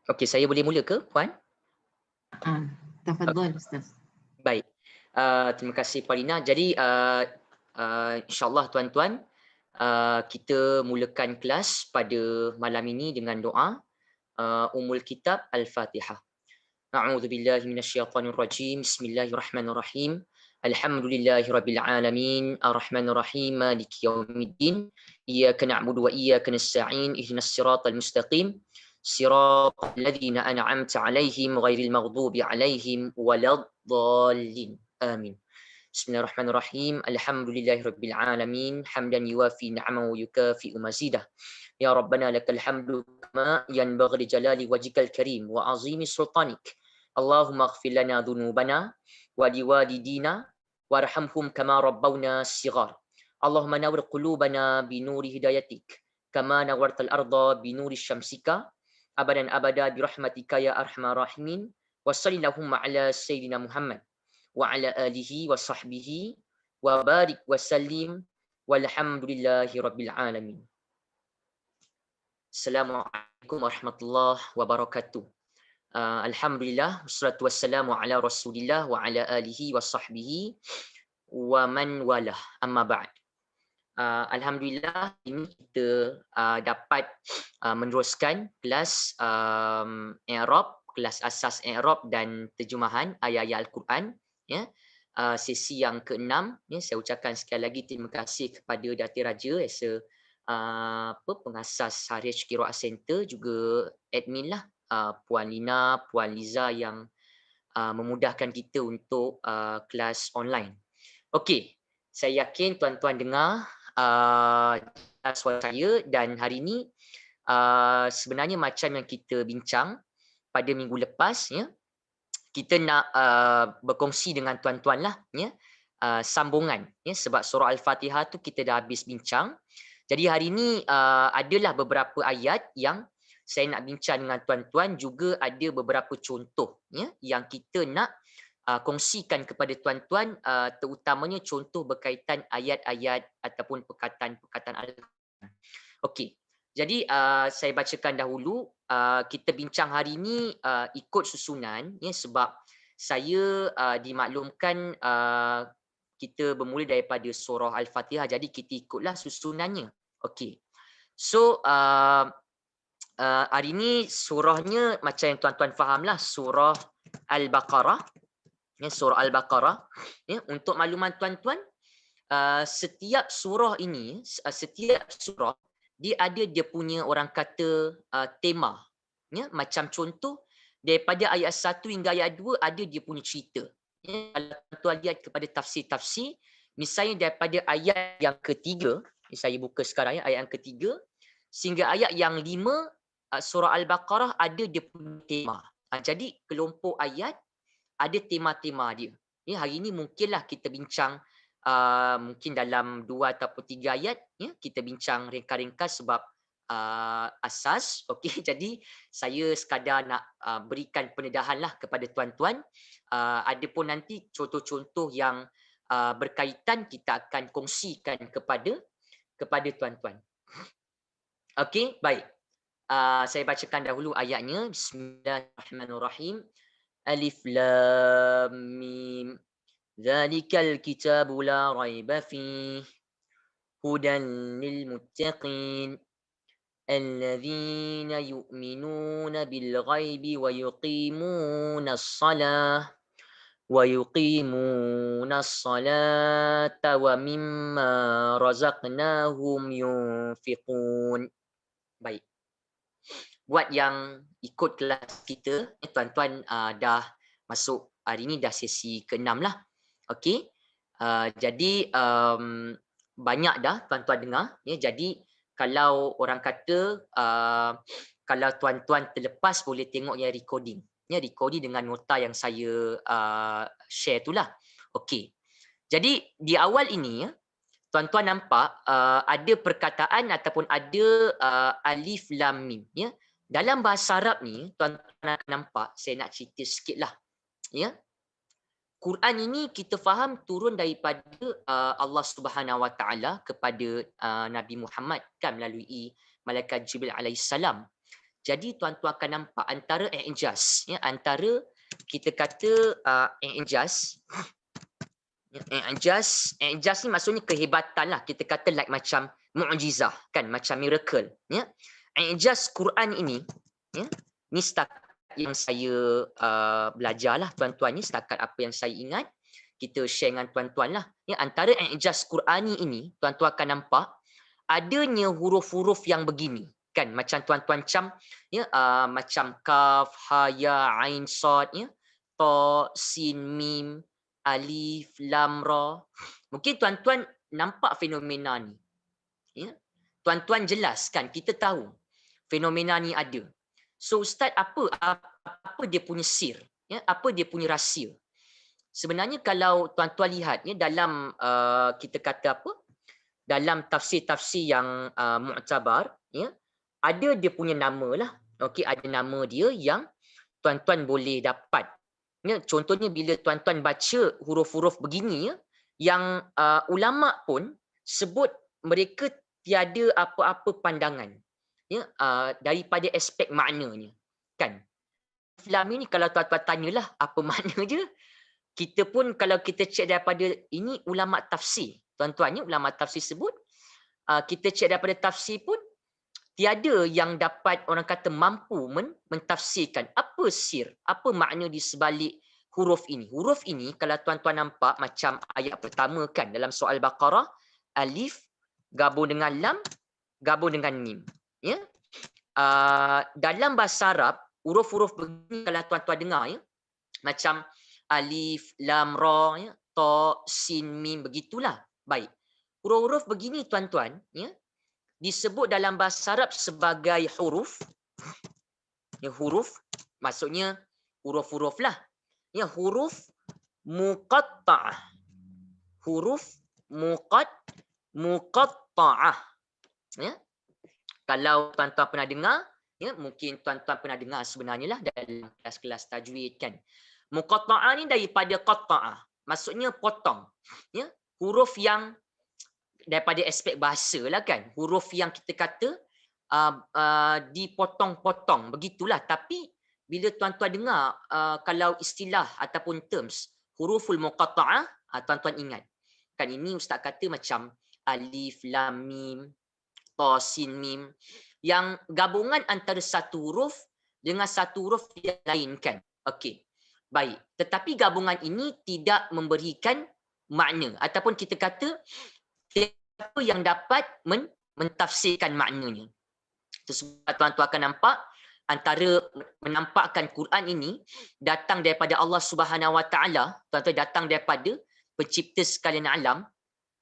Okey, saya boleh mula ke, Puan? Ah, tafadhal Ustaz. Baik. Terima kasih Puan Lina. Jadi, insya-Allah tuan-tuan, kita mulakan kelas pada malam ini dengan doa, Ummul Kitab Al-Fatihah. A'udzu billahi minasyaitonir rajim. Bismillahirrahmanirrahim. Alhamdulillahirabbil alamin. Arrahmanir rahim. Maliki yaumiddin. Iyyaka na'budu wa iyyaka nasta'in. Ihdinas siratal mustaqim. Siratal ladzina an'amta 'alaihim ghairil maghdubi 'alaihim waladdallin. Amin. Bismillahirrahmanirrahim. Alhamdulillahirabbil alamin. Hamdan yuwafi ni'amahu wa yukafi'u mazidah. Ya Rabbana lakal hamdu kama yanbaghi li jalali wajhikal karim wa azimi sultanik. Allahumma ighfir lana dhunubana wa liwalidina warhamhum kama rabbawna shighar. Allahumma nawwir qulubana bi nuri hidayatik kama nawwartal arda bi nuri syamsika abadan abada bi rahmatika ya arhamar rahimin. Wa sallallahu ala sayyidina Muhammad wa ala alihi wa sahbihi wa barik wa sallim walhamdulillahi rabbil alamin. Assalamualaikum warahmatullahi wabarakatuh. Alhamdulillah, wassalatu wassalamu ala Rasulillah wa ala alihi wa sahbihi wa man walah. Amma ba'd. Alhamdulillah ini kita dapat meneruskan kelas i'rab, kelas asas i'rab dan terjemahan ayat-ayat Al-Quran, ya. Sesi yang ke-6, ya. Saya ucapkan sekali lagi terima kasih kepada Datin Raja pengasas Harish Qiraat Center, juga admin lah, Puan Lina, Puan Liza yang memudahkan kita untuk kelas online. Okey, saya yakin tuan-tuan dengar suara saya, dan hari ini sebenarnya macam yang kita bincang pada minggu lepas, ya, kita nak berkongsi dengan tuan-tuan lah, ya, sambungan, ya, sebab surah Al-Fatihah tu kita dah habis bincang. Jadi hari ini adalah beberapa ayat yang saya nak bincang dengan tuan-tuan, juga ada beberapa contoh, ya, yang kita nak kongsikan kepada tuan-tuan, terutamanya contoh berkaitan ayat-ayat ataupun perkataan-perkataan Al-Quran. Okey. Jadi saya bacakan dahulu. Kita bincang hari ini ikut susunan, ya, sebab saya dimaklumkan kita bermula daripada surah Al-Fatihah, jadi kita ikutlah susunannya. Okey. So hari ini surahnya macam yang tuan-tuan fahamlah, surah Al-Baqarah. Ya, surah Al-Baqarah. Ya, untuk makluman tuan-tuan, setiap surah ini, setiap surah dia ada dia punya orang kata tema. Ya, macam contoh daripada ayat 1 hingga ayat 2 ada dia punya cerita. Ya, kalau tuan-tuan lihat kepada tafsir-tafsir, misalnya daripada ayat yang ketiga, saya buka sekarang, ya, ayat yang ketiga sehingga ayat yang 5, surah Al-Baqarah ada dia punya tema. Jadi kelompok ayat ada tema-tema dia. Ya, hari ini mungkinlah kita bincang mungkin dalam 2 ataupun 3 ayat, ya, kita bincang ringkas-ringkas sebab asas. Okey, jadi saya sekadar nak berikan pendedahanlah kepada tuan-tuan. Adapun nanti contoh-contoh yang berkaitan kita akan kongsikan kepada tuan-tuan. Okey, baik. Saya bacakan dahulu ayatnya. Bismillahirrahmanirrahim. Alif Lam Mim. Dzalikal kitabu la raiba fihi hudan lil muttaqin alladzina yu'minuna bil ghaibi wa yuqimunas salata wa mimma razaqnahum yunfiqun. Baik. Buat yang ikut kelas kita, tuan-tuan dah masuk hari ni dah sesi ke-6 lah. Okey. Jadi banyak dah tuan-tuan dengar, ya. Jadi kalau orang kata kalau tuan-tuan terlepas boleh tengok yang recording. Ya, recording dengan nota yang saya share itulah. Okey. Jadi di awal ini, ya, tuan-tuan nampak ada perkataan ataupun ada alif lam mim, ya. Dalam bahasa Arab ni tuan-tuan akan nampak, saya nak cerita sikitlah, ya. Quran ini kita faham turun daripada Allah Subhanahu Wa Taala kepada Nabi Muhammad, kan, melalui malaikat Jibril alaihissalam. Jadi tuan-tuan akan nampak antara i'jaz, ya, antara kita kata i'jaz. I'jaz ni maksudnya kehebatan lah. Kita kata like macam mu'jizah kan, macam miracle. Ya. I'jaz Quran ini, ya, ni setakat yang saya belajar lah tuan-tuan, ni setakat apa yang saya ingat. Kita share dengan tuan-tuan lah. Ya, antara i'jaz Qurani ini, tuan-tuan akan nampak adanya huruf-huruf yang begini. Kan, macam tuan-tuan macam, ya, macam kaf, ha, ya, ain, sad, ya, ta, sin, mim, alif, lam, ra. Mungkin tuan-tuan nampak fenomena ni. Ya? Tuan-tuan jelaskan, kita tahu fenomena ni ada. So Ustaz, apa dia punya sir? Ya? Apa dia punya rahsia? Sebenarnya kalau tuan-tuan lihat, ya, dalam kita kata apa? Dalam tafsir-tafsir yang mu'tabar, ya, ada dia punya nama lah. Okey, ada nama dia yang tuan-tuan boleh dapat. Ya, contohnya bila tuan-tuan baca huruf-huruf begini, ya, yang ulama pun sebut mereka tiada apa-apa pandangan, ya, daripada aspek maknanya, kan. Islam ini kalau tuan-tuan tanyalah apa makna dia, kita pun kalau kita cek daripada ini ulama tafsir, tuan-tuan, ya, ulama tafsir sebut, kita cek daripada tafsir pun tiada yang dapat orang kata mampu mentafsirkan apa sir, apa makna di sebalik huruf ini. Huruf ini kalau tuan-tuan nampak macam ayat pertama kan dalam soal Baqarah, alif gabung dengan lam gabung dengan mim. Ya. Dalam bahasa Arab, huruf-huruf begini kalau tuan-tuan dengar, ya, macam alif, lam, ra, ya, ta, sin, mim, begitulah. Baik. Huruf-huruf begini tuan-tuan, ya, disebut dalam bahasa Arab sebagai huruf. Ya, huruf maksudnya huruf-huruf lah. Ya, huruf muqatta'ah. Huruf muqatta'ah. Ya. Kalau tuan-tuan pernah dengar, ya, mungkin tuan-tuan pernah dengar sebenarnya lah dalam kelas-kelas tajwid kan. Muqatta'ah ni daripada qatta'ah. Maksudnya potong. Ya, huruf yang daripada aspek bahasa lah kan, huruf yang kita kata dipotong-potong, begitulah. Tapi bila tuan-tuan dengar kalau istilah ataupun terms huruful muqatta'ah, tuan-tuan ingat kan, ini ustaz kata macam alif, lam, mim, ta, sin, mim, yang gabungan antara satu huruf dengan satu huruf yang lain kan. Okey, baik, tetapi gabungan ini tidak memberikan makna, ataupun kita kata siapa yang dapat mentafsirkan maknanya. Itu sebab tuan-tuan akan nampak antara menampakkan Quran ini datang daripada Allah Subhanahu Wa Taala, tuan-tuan, datang daripada pencipta sekalian alam,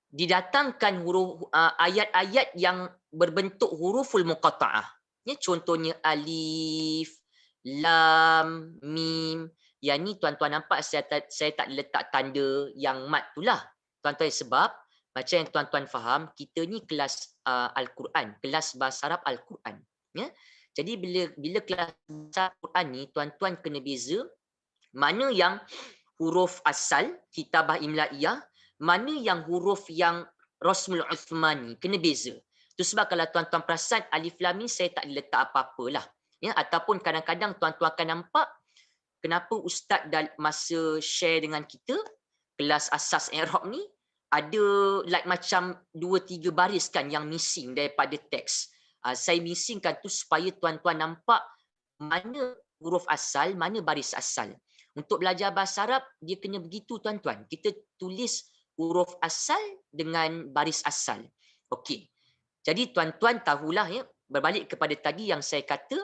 didatangkan huruf ayat-ayat yang berbentuk huruful muqatta'ah. Ya, contohnya alif, lam, mim. Yang ni tuan-tuan nampak saya tak letak tanda yang mat itulah. Tuan-tuan, sebab macam yang tuan-tuan faham, kita ni kelas Al-Quran, kelas bahasa Arab Al-Quran. Ya? Jadi bila kelas bahasa Al-Quran ni, tuan-tuan kena beza mana yang huruf asal, kitabah imla'iyah, mana yang huruf yang Rasmul Uthmani, kena beza. Itu sebab kalau tuan-tuan perasan alif lam ni saya tak letak apa-apalah. Ya? Ataupun kadang-kadang tuan-tuan akan nampak kenapa ustaz masa share dengan kita kelas asas Arab ni, ada like macam 2-3 baris kan yang missing daripada teks. Saya missingkan tu supaya tuan-tuan nampak mana huruf asal, mana baris asal. Untuk belajar bahasa Arab, dia kena begitu tuan-tuan. Kita tulis huruf asal dengan baris asal. Okey. Jadi tuan-tuan tahulah, ya, berbalik kepada tadi yang saya kata,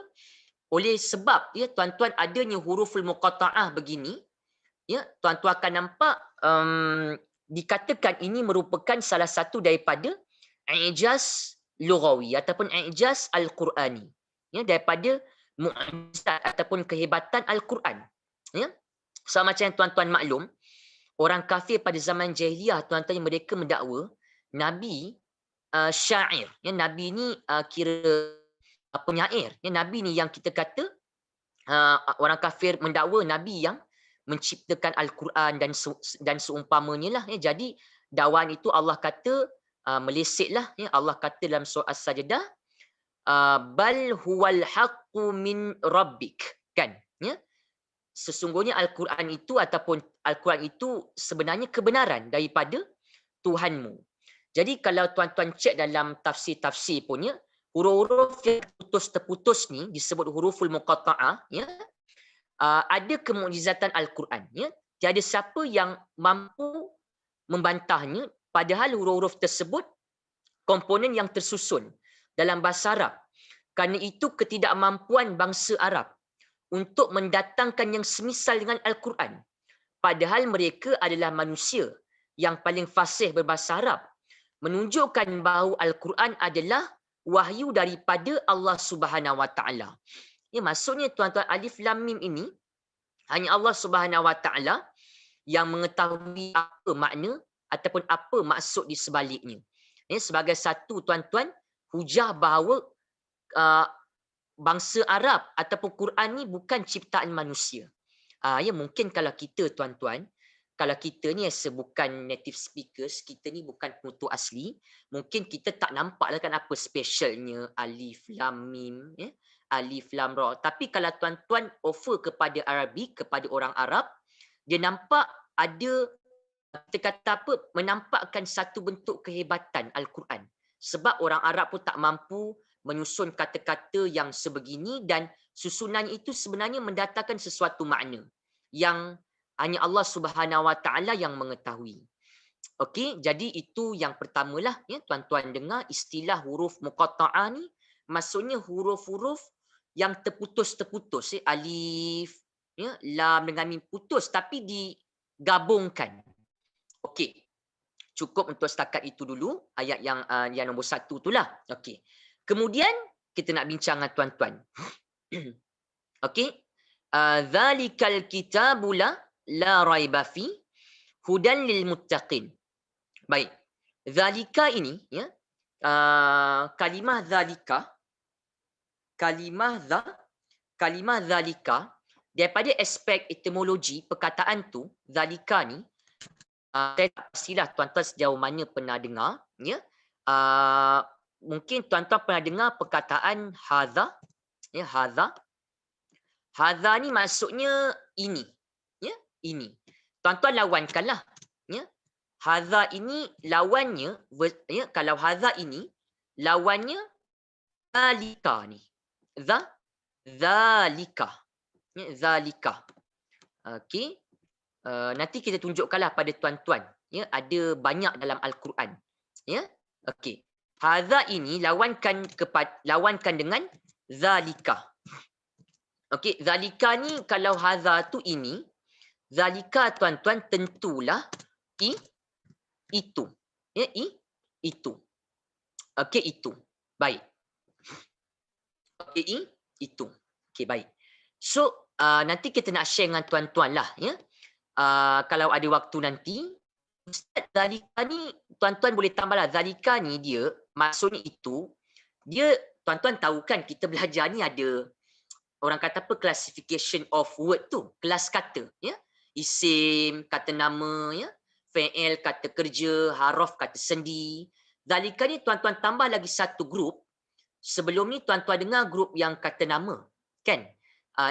oleh sebab, ya, tuan-tuan adanya huruful muqatta'ah begini, ya, tuan-tuan akan nampak dikatakan ini merupakan salah satu daripada i'jaz lughawi ataupun i'jaz al-Qurani, ya, daripada mu'jizat ataupun kehebatan Al-Quran. Ya. So macam yang tuan-tuan maklum, orang kafir pada zaman jahiliyah, tuan-tuan, mereka mendakwa Nabi syair. Ya, Nabi ni kira penyair. Ya, Nabi ni yang kita kata orang kafir mendakwa Nabi yang menciptakan Al-Quran dan seumpamanya lah. Ya. Jadi dakwaan itu Allah kata melesetlah. Ya. Allah kata dalam surah As-Sajdah, bal huwal haqqu min rabbik, kan, ya, sesungguhnya Al-Quran itu ataupun Al-Quran itu sebenarnya kebenaran daripada Tuhanmu. Jadi kalau tuan-tuan cek dalam tafsir-tafsir punya, huruf-huruf yang terputus ni disebut huruful muqatta'ah, ya, ada kemukjizatan Al-Quran, ya. Tiada siapa yang mampu membantahnya, padahal huruf-huruf tersebut komponen yang tersusun dalam bahasa Arab. Kerana itu ketidakmampuan bangsa Arab untuk mendatangkan yang semisal dengan Al-Quran. Padahal mereka adalah manusia yang paling fasih berbahasa Arab. Menunjukkan bahawa Al-Quran adalah wahyu daripada Allah Subhanahu Wa Taala. Ya, maksudnya tuan-tuan, alif lam mim ini hanya Allah Subhanahu Wa Taala yang mengetahui apa makna ataupun apa maksud di sebaliknya. Ya, sebagai satu tuan-tuan, hujah bahawa bangsa Arab ataupun Quran ni bukan ciptaan manusia. Ya, mungkin kalau kita tuan-tuan, kalau kita ni bukan native speakers, kita ni bukan penutur asli, mungkin kita tak nampak lah kan apa specialnya alif lam mim, ya? Alif lam ra. Tapi kalau tuan-tuan offer kepada Arabik, kepada orang Arab, dia nampak ada, kita kata apa, menampakkan satu bentuk kehebatan Al-Quran. Sebab orang Arab pun tak mampu menyusun kata-kata yang sebegini dan susunannya itu sebenarnya mendatangkan sesuatu makna yang hanya Allah Subhanahu Wa Taala yang mengetahui. Okey, jadi itu yang pertamalah, ya, tuan-tuan dengar istilah huruf muqatta'ah ni, maksudnya huruf-huruf yang terputus-terputus, alif, ya, lam dengan mim putus tapi digabungkan. Okey. Cukup untuk setakat itu dulu, ayat yang nombor 1 itulah. Okey. Kemudian kita nak bincang dengan tuan-tuan. Okey. Zalikal kitabu la raiba fi hudan lil muttaqin. Baik. Zalika ini, ya, kalimah zalika, kalimah zalika daripada aspek etimologi perkataan tu, zalika ni, saya tak pastilah tuan-tuan sejauh mana pernah dengar, ya. Mungkin tuan-tuan pernah dengar perkataan hadza, ya, hadza. Hadza ni maksudnya ini, ya, ini. Tuan-tuan lawankanlah, ya. Hadza ini lawannya, ya, kalau hadza ini lawannya zalika ni. Zalika. Ya, zalika. Okey. Nanti kita tunjukkanlah pada tuan-tuan, ya, ada banyak dalam Al-Quran, ya. Okey. Hadza ini lawankan dengan zalika. Okey, zalika ni kalau hadza tu ini, zalika tuan-tuan tentulah itu. Ya, itu. Okey, itu. Baik. Okey, itu. Okey, baik. So, nanti kita nak share dengan tuan-tuan lah, ya. Kalau ada waktu nanti, Ustaz, zalika ni tuan-tuan boleh tambahlah. Zalika ni dia, maksudnya itu, dia tuan-tuan tahu kan kita belajar ni ada orang kata apa, classification of word tu, kelas kata, ya. Isim, kata nama, ya. Fi'il, kata kerja, haraf, kata sendi. Zalika ni tuan-tuan tambah lagi satu grup. Sebelum ni tuan-tuan dengar grup yang kata nama, kan?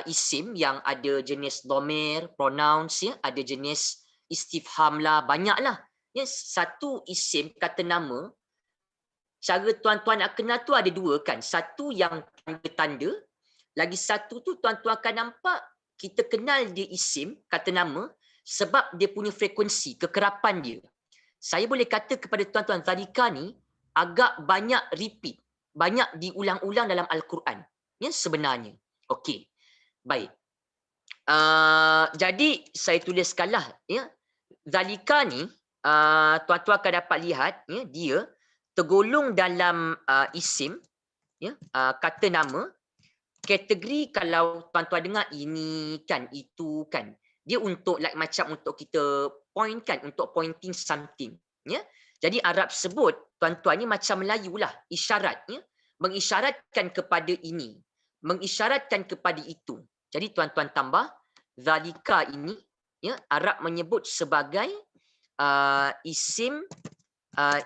Isim yang ada jenis dhamir, pronouns, ya, ada jenis istifham lah, banyak lah. Ya, satu isim kata nama, cara tuan-tuan nak kenal tu ada dua kan. Satu yang tanda-tanda, lagi satu tu tuan-tuan akan nampak kita kenal dia isim kata nama sebab dia punya frekuensi, kekerapan dia. Saya boleh kata kepada tuan-tuan, zalika ni agak banyak repeat, banyak diulang-ulang dalam Al-Quran, ya, sebenarnya. Okey. Baik. Jadi saya tuliskanlah, ya. Zalika ni tuan-tuan akan dapat lihat, ya, dia tergolong dalam isim, ya, kata nama. Kategori kalau tuan-tuan dengar ini kan, itu kan, dia untuk like macam untuk kita point kan, untuk pointing something, ya. Jadi Arab sebut tuan-tuan ni macam Melayu lah, isyarat, ya, mengisyaratkan kepada ini, mengisyaratkan kepada itu. Jadi tuan-tuan tambah zalika ini, ya, Arab menyebut sebagai isim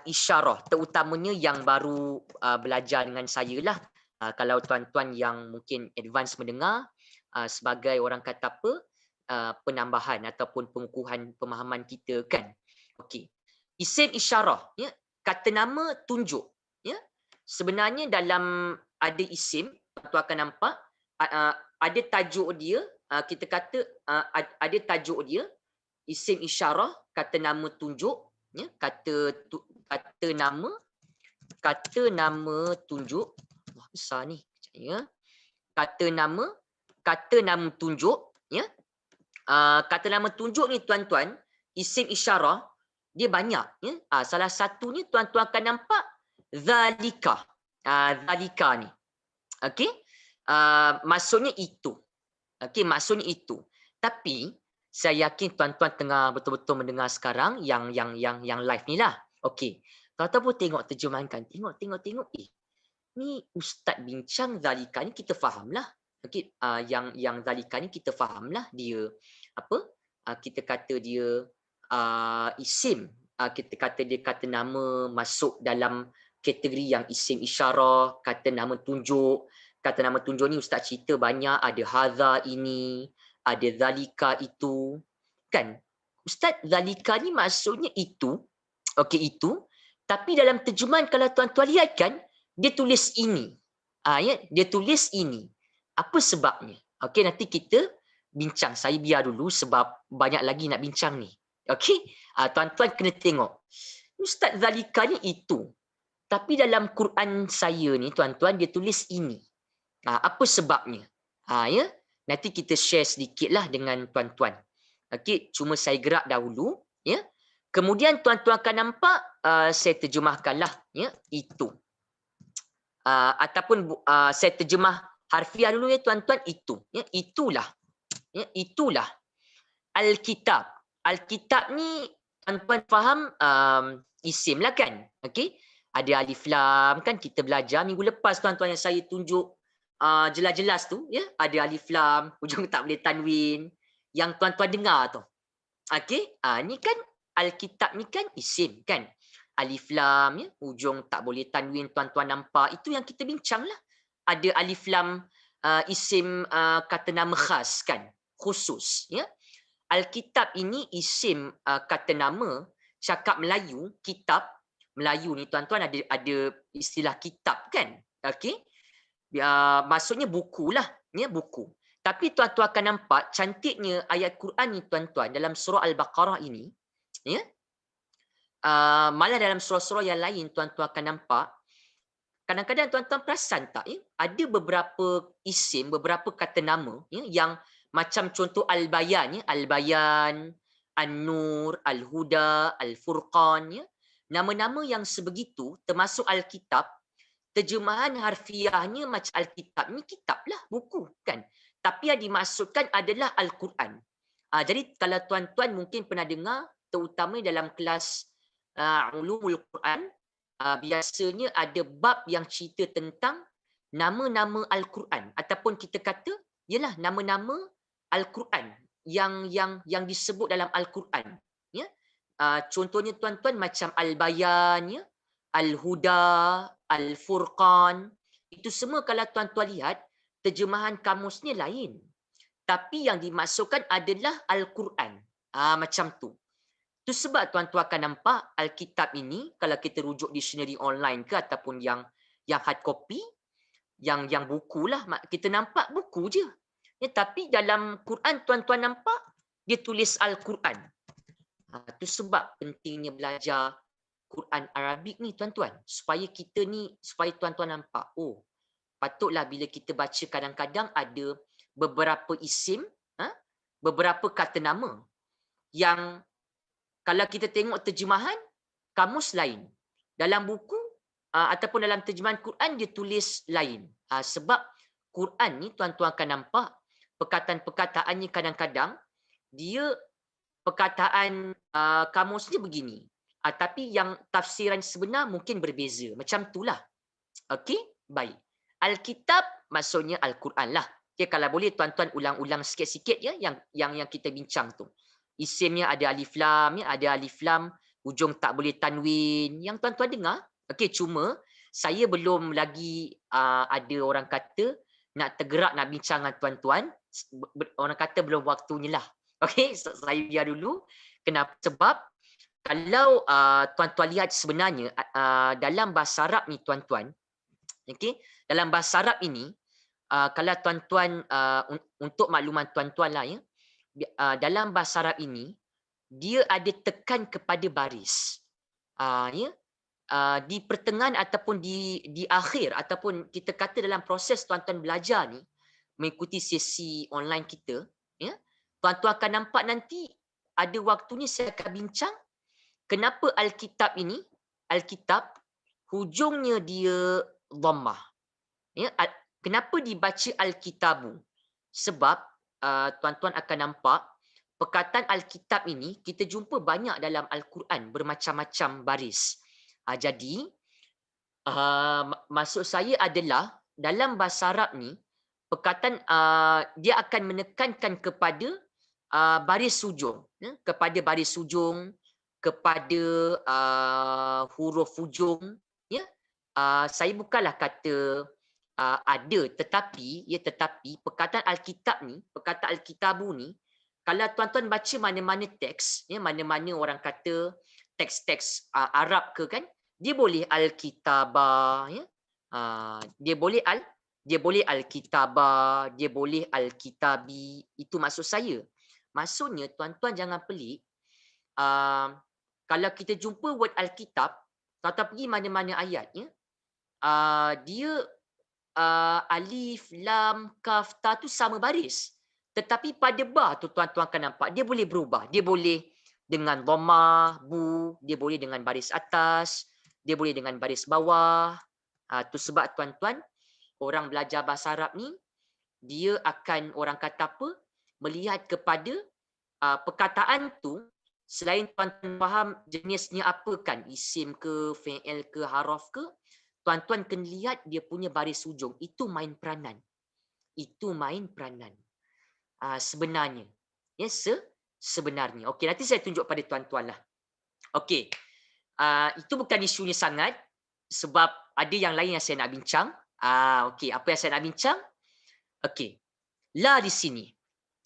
isyarah, terutamanya yang baru belajar dengan saya lah, Kalau tuan-tuan yang mungkin advance mendengar, sebagai orang kata apa, penambahan ataupun pengukuhan pemahaman kita kan. Okey. Isim isyarah, ya, kata nama tunjuk, ya. Sebenarnya dalam ada isim, tuan akan nampak ada tajuk dia, kita kata ada tajuk dia, isim isyarah, kata nama tunjuk, ya, kata nama tunjuk. Wah, besar ni. Sekejap ya. Kata nama tunjuk, ya. Kata nama tunjuk ni tuan-tuan, isim isyarah dia banyak, ya. Salah satunya tuan-tuan akan nampak zalika. Zalika ni. Okey? Maksudnya itu. Okey, maksudnya itu. Tapi saya yakin tuan-tuan tengah betul-betul mendengar sekarang yang live ni lah. Okey. Tuan-tuan pun tengok terjemahan kan. Tengok. Ni ustaz bincang zalika ni kita fahamlah. Okey, yang zalika ni kita fahamlah dia apa? Kita kata dia isim. Kita kata dia kata nama masuk dalam kategori yang isim isyarah, kata nama tunjuk. Kata nama tunjuk ni ustaz cerita banyak, ada hadza ini, ada zalika itu. Kan? Ustaz, zalika ni maksudnya itu. Okey, itu. Tapi dalam terjemahan kalau tuan-tuan lihat kan, dia tulis ini. Ya, dia tulis ini. Apa sebabnya? Okey, nanti kita bincang. Saya biar dulu sebab banyak lagi nak bincang ni. Okey? Tuan-tuan kena tengok. Ustaz zalika ni itu. Tapi dalam Quran saya ni tuan-tuan dia tulis ini. Apa sebabnya? Ya. Nanti kita share sedikitlah dengan tuan-tuan. Okey, cuma saya gerak dahulu, ya. Kemudian tuan-tuan akan nampak saya terjemahkanlah, ya, itu. Ataupun saya terjemah harfiah dulu ya tuan-tuan, itu, ya, itulah. Ya, itulah Alkitab. Alkitab ni tuan-tuan faham isim lah kan? Okey. Ada alif lam kan kita belajar minggu lepas tuan-tuan yang saya tunjuk jelas-jelas tu, ya, ada alif lam, hujung tak boleh tanwin yang tuan-tuan dengar tu. Okey, ni kan Alkitab ni kan isim kan. Alif lam, ya, hujung tak boleh tanwin tuan-tuan nampak. Itu yang kita bincang lah. Ada alif lam isim kata nama khas kan, khusus, ya. Alkitab ini isim kata nama cakap Melayu, kitab. Melayu ni tuan-tuan ada istilah kitab kan. Okey. Maksudnya buku lah, ya, buku. Tapi tuan-tuan akan nampak cantiknya ayat Quran ni tuan-tuan dalam surah Al-Baqarah ini, ya. Malah dalam surah-surah yang lain tuan-tuan akan nampak kadang-kadang tuan-tuan perasan tak, ya, ada beberapa isim, beberapa kata nama, ya, yang macam contoh Al-Bayan, ya, Al-Bayan, An-Nur, Al-Huda, Al-Furqan, ya. Nama-nama yang sebegitu termasuk Alkitab, terjemahan harfiahnya macam Alkitab ni kitab lah, buku kan. Tapi yang dimaksudkan adalah Al-Quran. Jadi kalau tuan-tuan mungkin pernah dengar, terutama dalam kelas ulumul Quran, biasanya ada bab yang cerita tentang nama-nama Al-Quran ataupun kita kata ialah nama-nama Al-Quran yang disebut dalam Al-Quran, ya. Contohnya tuan-tuan macam Al-Bayan, ya, Al-Huda, Al-Furqan, itu semua kalau tuan-tuan lihat terjemahan kamusnya lain. Tapi yang dimaksudkan adalah Al-Quran. Macam tu. Itu sebab tuan-tuan akan nampak Alkitab ini kalau kita rujuk dictionary online ke ataupun yang hard copy, yang buku lah, kita nampak buku je. Ya, tapi dalam Quran tuan-tuan nampak dia tulis Al-Quran. Itu sebab pentingnya belajar Quran Arabik ni tuan-tuan, supaya tuan-tuan nampak, oh, patutlah bila kita baca kadang-kadang ada beberapa isim, beberapa kata nama yang kalau kita tengok terjemahan kamus lain, dalam buku ataupun dalam terjemahan Quran dia tulis lain. Sebab Quran ni tuan-tuan akan nampak perkataan-perkataannya kadang-kadang dia perkataan kamusnya begini. Tapi yang tafsiran sebenar mungkin berbeza. Macam itulah. Okey? Baik. Alkitab maksudnya Al-Quran lah. Okay, kalau boleh tuan-tuan ulang-ulang sikit-sikit ya yang kita bincang tu. Isimnya ada alif lam, ya, ada alif lam, hujung tak boleh tanwin. Yang tuan-tuan dengar. Okey, cuma saya belum lagi ada orang kata nak tergerak nak bincang dengan tuan-tuan, orang kata belum waktunya lah. Okey, saya biar dulu. Kenapa? Sebab kalau tuan-tuan lihat sebenarnya dalam bahasa Arab ni tuan-tuan, okey, dalam bahasa Arab ini kalau tuan-tuan untuk makluman tuan-tuan lah ya, dalam bahasa Arab ini dia ada tekan kepada baris. Ya, di pertengahan ataupun di akhir ataupun kita kata dalam proses tuan-tuan belajar ni mengikuti sesi online kita, ya, tuan-tuan akan nampak nanti ada waktunya saya akan bincang kenapa Alkitab ini, Alkitab hujungnya dia dhammah. Ya, kenapa dibaca Alkitabu? Sebab tuan-tuan akan nampak perkataan Alkitab ini kita jumpa banyak dalam Al-Quran bermacam-macam baris. Jadi maksud saya adalah dalam bahasa Arab ni perkataan dia akan menekankan kepada baris hujung, ya? Kepada baris hujung, kepada huruf hujung. Ya? Saya bukanlah kata ada, tetapi perkataan Alkitab ni, perkataan Alkitabu ni, kalau tuan-tuan baca mana-mana teks, ya, mana-mana orang kata teks-teks Arab ke kan, dia boleh Alkitabah, ya. Dia boleh Alkitabah, dia boleh Alkitabi. Itu maksud saya. Maksudnya tuan-tuan jangan pelik. Kalau kita jumpa word Alkitab, tuan-tuan pergi mana-mana ayat, ya, dia alif, lam, kaf, ta tu sama baris. Tetapi pada ba tu tuan-tuan akan nampak dia boleh berubah. Dia boleh dengan dhammah, bu, dia boleh dengan baris atas, dia boleh dengan baris bawah. Tu sebab tuan-tuan, orang belajar bahasa Arab ni, dia akan orang kata apa? Melihat kepada perkataan tu, selain tuan-tuan faham jenisnya apa kan, isim ke, fi'il ke, haraf ke, tuan-tuan kena lihat dia punya baris hujung. Itu main peranan. Itu main peranan. Sebenarnya. Ya, sebenarnya. Okey, nanti saya tunjuk pada tuan-tuan lah. Okey. Itu bukan isunya sangat. Sebab ada yang lain yang saya nak bincang. Okey, apa yang saya nak bincang? Okey. La di sini.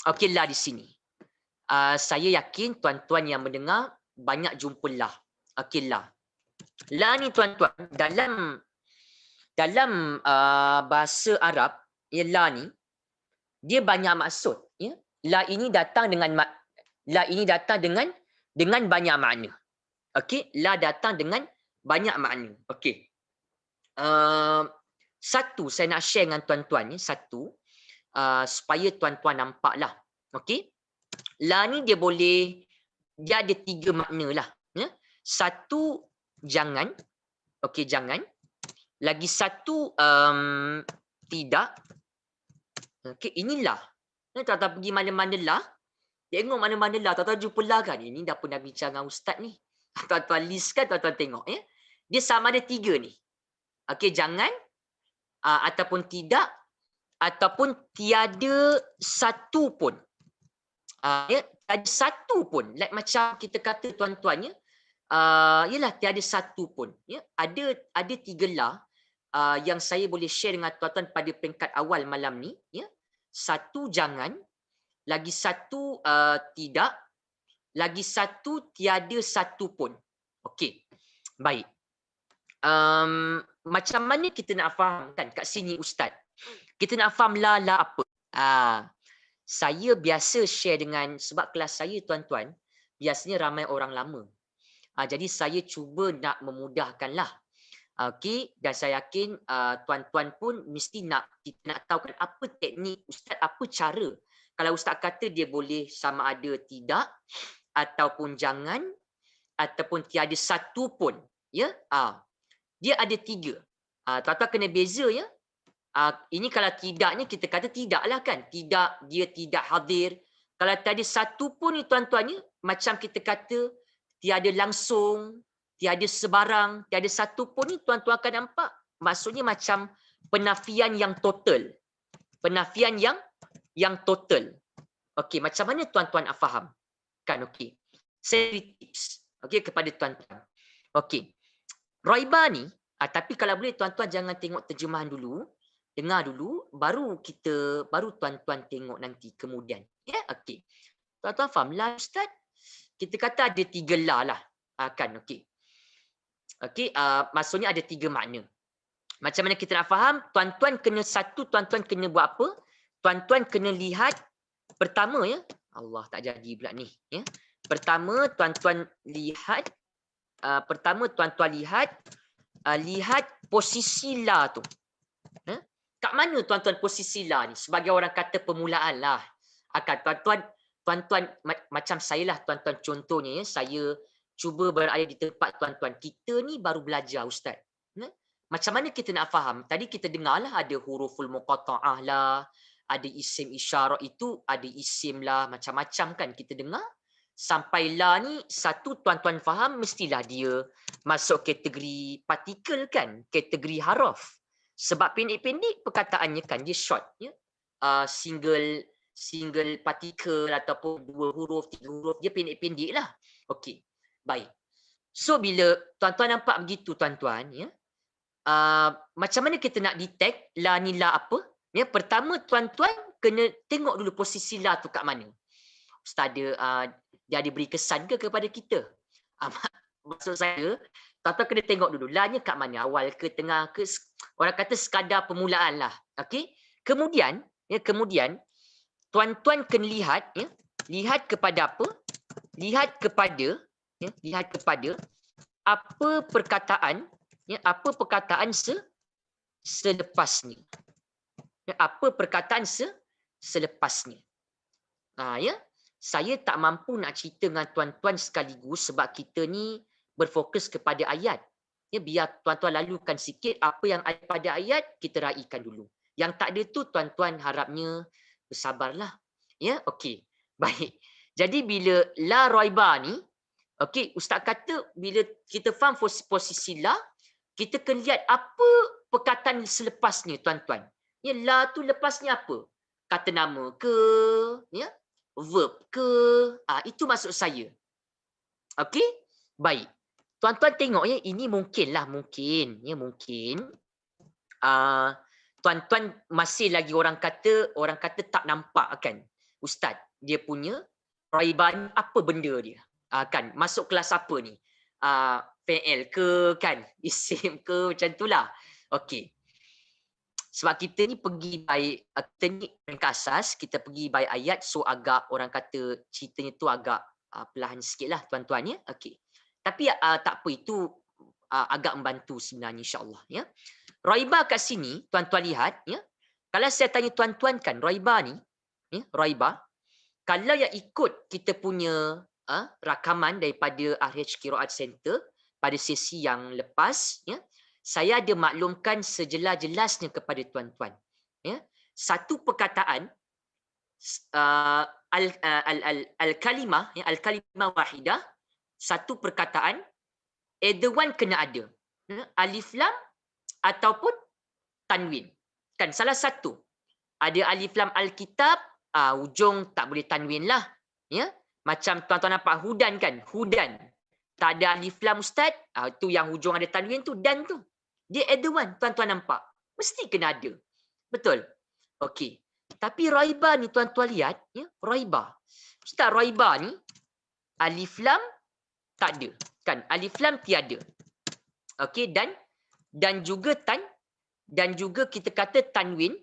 Okey, la di sini. Saya yakin tuan-tuan yang mendengar banyak jumpa la. Okey, la. La ni tuan-tuan, dalam bahasa Arab, ya, la ni dia banyak maksud, ya. La ini datang dengan banyak makna. Okey, la datang dengan banyak makna. Okey. Satu saya nak share dengan tuan-tuan ni, supaya tuan-tuan nampaklah. Okey. La ni dia ada 3 makna lah, ya. Satu, jangan. Okey, jangan. Lagi satu, tidak. Okey, inilah. Tuan-tuan pergi mana-mana lah. Tengok mana-mana lah. Tuan-tuan jumpa lah kan. Ini dah pernah bincang dengan ustaz ni. Tuan-tuan list kan, tuan-tuan tengok. Ya? Dia sama ada 3 ni. Okey, jangan. Ataupun tidak. Ataupun tiada satu pun. Ya, tiada satu pun. Like macam kita kata tuan-tuan, ya. Yalah, tiada satu pun. Ya? Ada 3 lah. Yang saya boleh share dengan tuan-tuan pada peringkat awal malam ni, ya. Satu, jangan. Lagi satu, tidak. Lagi satu, tiada satu pun. Okey. Baik. Macam mana kita nak faham kan kat sini ustaz? Kita nak faham la apa? Saya biasa share dengan, sebab kelas saya tuan-tuan biasanya ramai orang lama. Jadi saya cuba nak memudahkanlah. Okey, dan saya yakin tuan-tuan pun mesti kita nak tahu kan apa teknik ustaz, apa cara. Kalau ustaz kata dia boleh sama ada tidak ataupun jangan ataupun tiada satu pun, ya. Dia ada 3. Tuan-tuan kena beza, ya. Ini kalau tidaknya kita kata tidaklah kan. Tidak, dia tidak hadir. Kalau tiada satu pun ni tuan-tuannya macam kita kata tiada langsung, tiada sebarang, tiada satu pun ni tuan-tuan akan nampak. Maksudnya macam penafian yang total. Penafian yang total. Okey, macam mana tuan-tuan nak faham? Kan, okey. Saya beri tips, okey, kepada tuan-tuan. Okey. Raiba ni, Tapi kalau boleh tuan-tuan jangan tengok terjemahan dulu, dengar dulu, baru tuan-tuan tengok nanti kemudian. Ya, okey. Tuan-tuan faham la Ustaz? Kita kata ada 3 la lah. Kan, okey. Okey, maksudnya ada 3 makna. Macam mana kita nak faham? Tuan-tuan kena buat apa? Tuan-tuan kena lihat pertama ya. Allah tak jadi pula ni, ya. Pertama tuan-tuan lihat lihat posisi la tu. Kat mana tuan-tuan posisi la ni? Sebagai orang kata permulaan lah. Tuan-tuan macam saya lah tuan-tuan, contohnya ya, saya cuba berada di tempat tuan-tuan. Kita ni baru belajar Ustaz. Macam mana kita nak faham? Tadi kita dengar lah ada huruful muqatta'ah lah, ada isim isyarat itu, ada isim lah, macam-macam kan kita dengar. Sampai la ni satu tuan-tuan faham mestilah dia masuk kategori partikel kan, kategori haraf. Sebab pendek-pendek perkataannya kan dia short ya. Single partikel ataupun 2 huruf, 3 huruf, dia pendek-pendek lah. Okey. Baik. So bila tuan-tuan nampak begitu tuan-tuan ya, macam mana kita nak detect la ni la apa? Ya, pertama tuan-tuan kena tengok dulu posisi la tu kat mana. Ustaz dia ada beri kesan ke kepada kita? Maksud saya, tuan-tuan kena tengok dulu la-nya kat mana, awal ke tengah ke, orang kata sekadar permulaan lah. Okey. Kemudian tuan-tuan kena lihat kepada apa? Lihat kepada apa perkataan selepasnya. Apa perkataan selepasnya. Ya, saya tak mampu nak cerita dengan tuan-tuan sekaligus sebab kita ni berfokus kepada ayat. Ya, biar tuan-tuan lalukan sikit apa yang ada pada ayat, kita raikan dulu. Yang tak ada tu tuan-tuan harapnya bersabarlah. Ya, okey. Baik. Jadi bila la raiba ni, okey, ustaz kata bila kita faham posisi la, kita kena lihat apa perkataan selepasnya tuan-tuan. Ya, la tu lepasnya apa? Kata nama ke, ya? Verb ke? Itu maksud saya. Okey? Baik. Tuan-tuan tengok ya, ini mungkin. Tuan-tuan masih lagi orang kata tak nampak kan. Ustaz, dia punya raiban apa benda dia? Kan masuk kelas apa ni? Fi'il ke kan? Isim ke macam itulah. Okey. Sebab kita ni pergi baik, kita ni ringkas asas, kita pergi baik ayat, so agak orang kata ceritanya tu agak perlahan sikit lah tuan-tuan ya. Okey. Tapi tak apa, itu agak membantu sebenarnya insya-Allah ya. Raiba kat sini tuan-tuan lihat ya. Kalau saya tanya tuan-tuan kan raiba ni ya, raiba kalau yang ikut kita punya rakaman daripada RH Qiraat Center pada sesi yang lepas ya, saya ada maklumkan sejelas-jelasnya kepada tuan-tuan ya. Satu perkataan al-kalimah ya, al-kalimah wahidah, satu perkataan either one kena ada ya, alif lam ataupun tanwin. Kan salah satu. Ada alif lam al-kitab, ujung tak boleh tanwin lah. Ya? Macam tuan-tuan nampak hudan kan? Hudan. Tak ada alif lam ustaz, tu yang hujung ada tanwin tu, dan tu. Dia either one, tuan-tuan nampak. Mesti kena ada. Betul? Okey. Tapi raiba ni tuan-tuan lihat, ya? Raiba. Ustaz, raiba ni alif lam tak ada. Kan? Alif lam tiada. Okey, dan juga kita kata tanwin,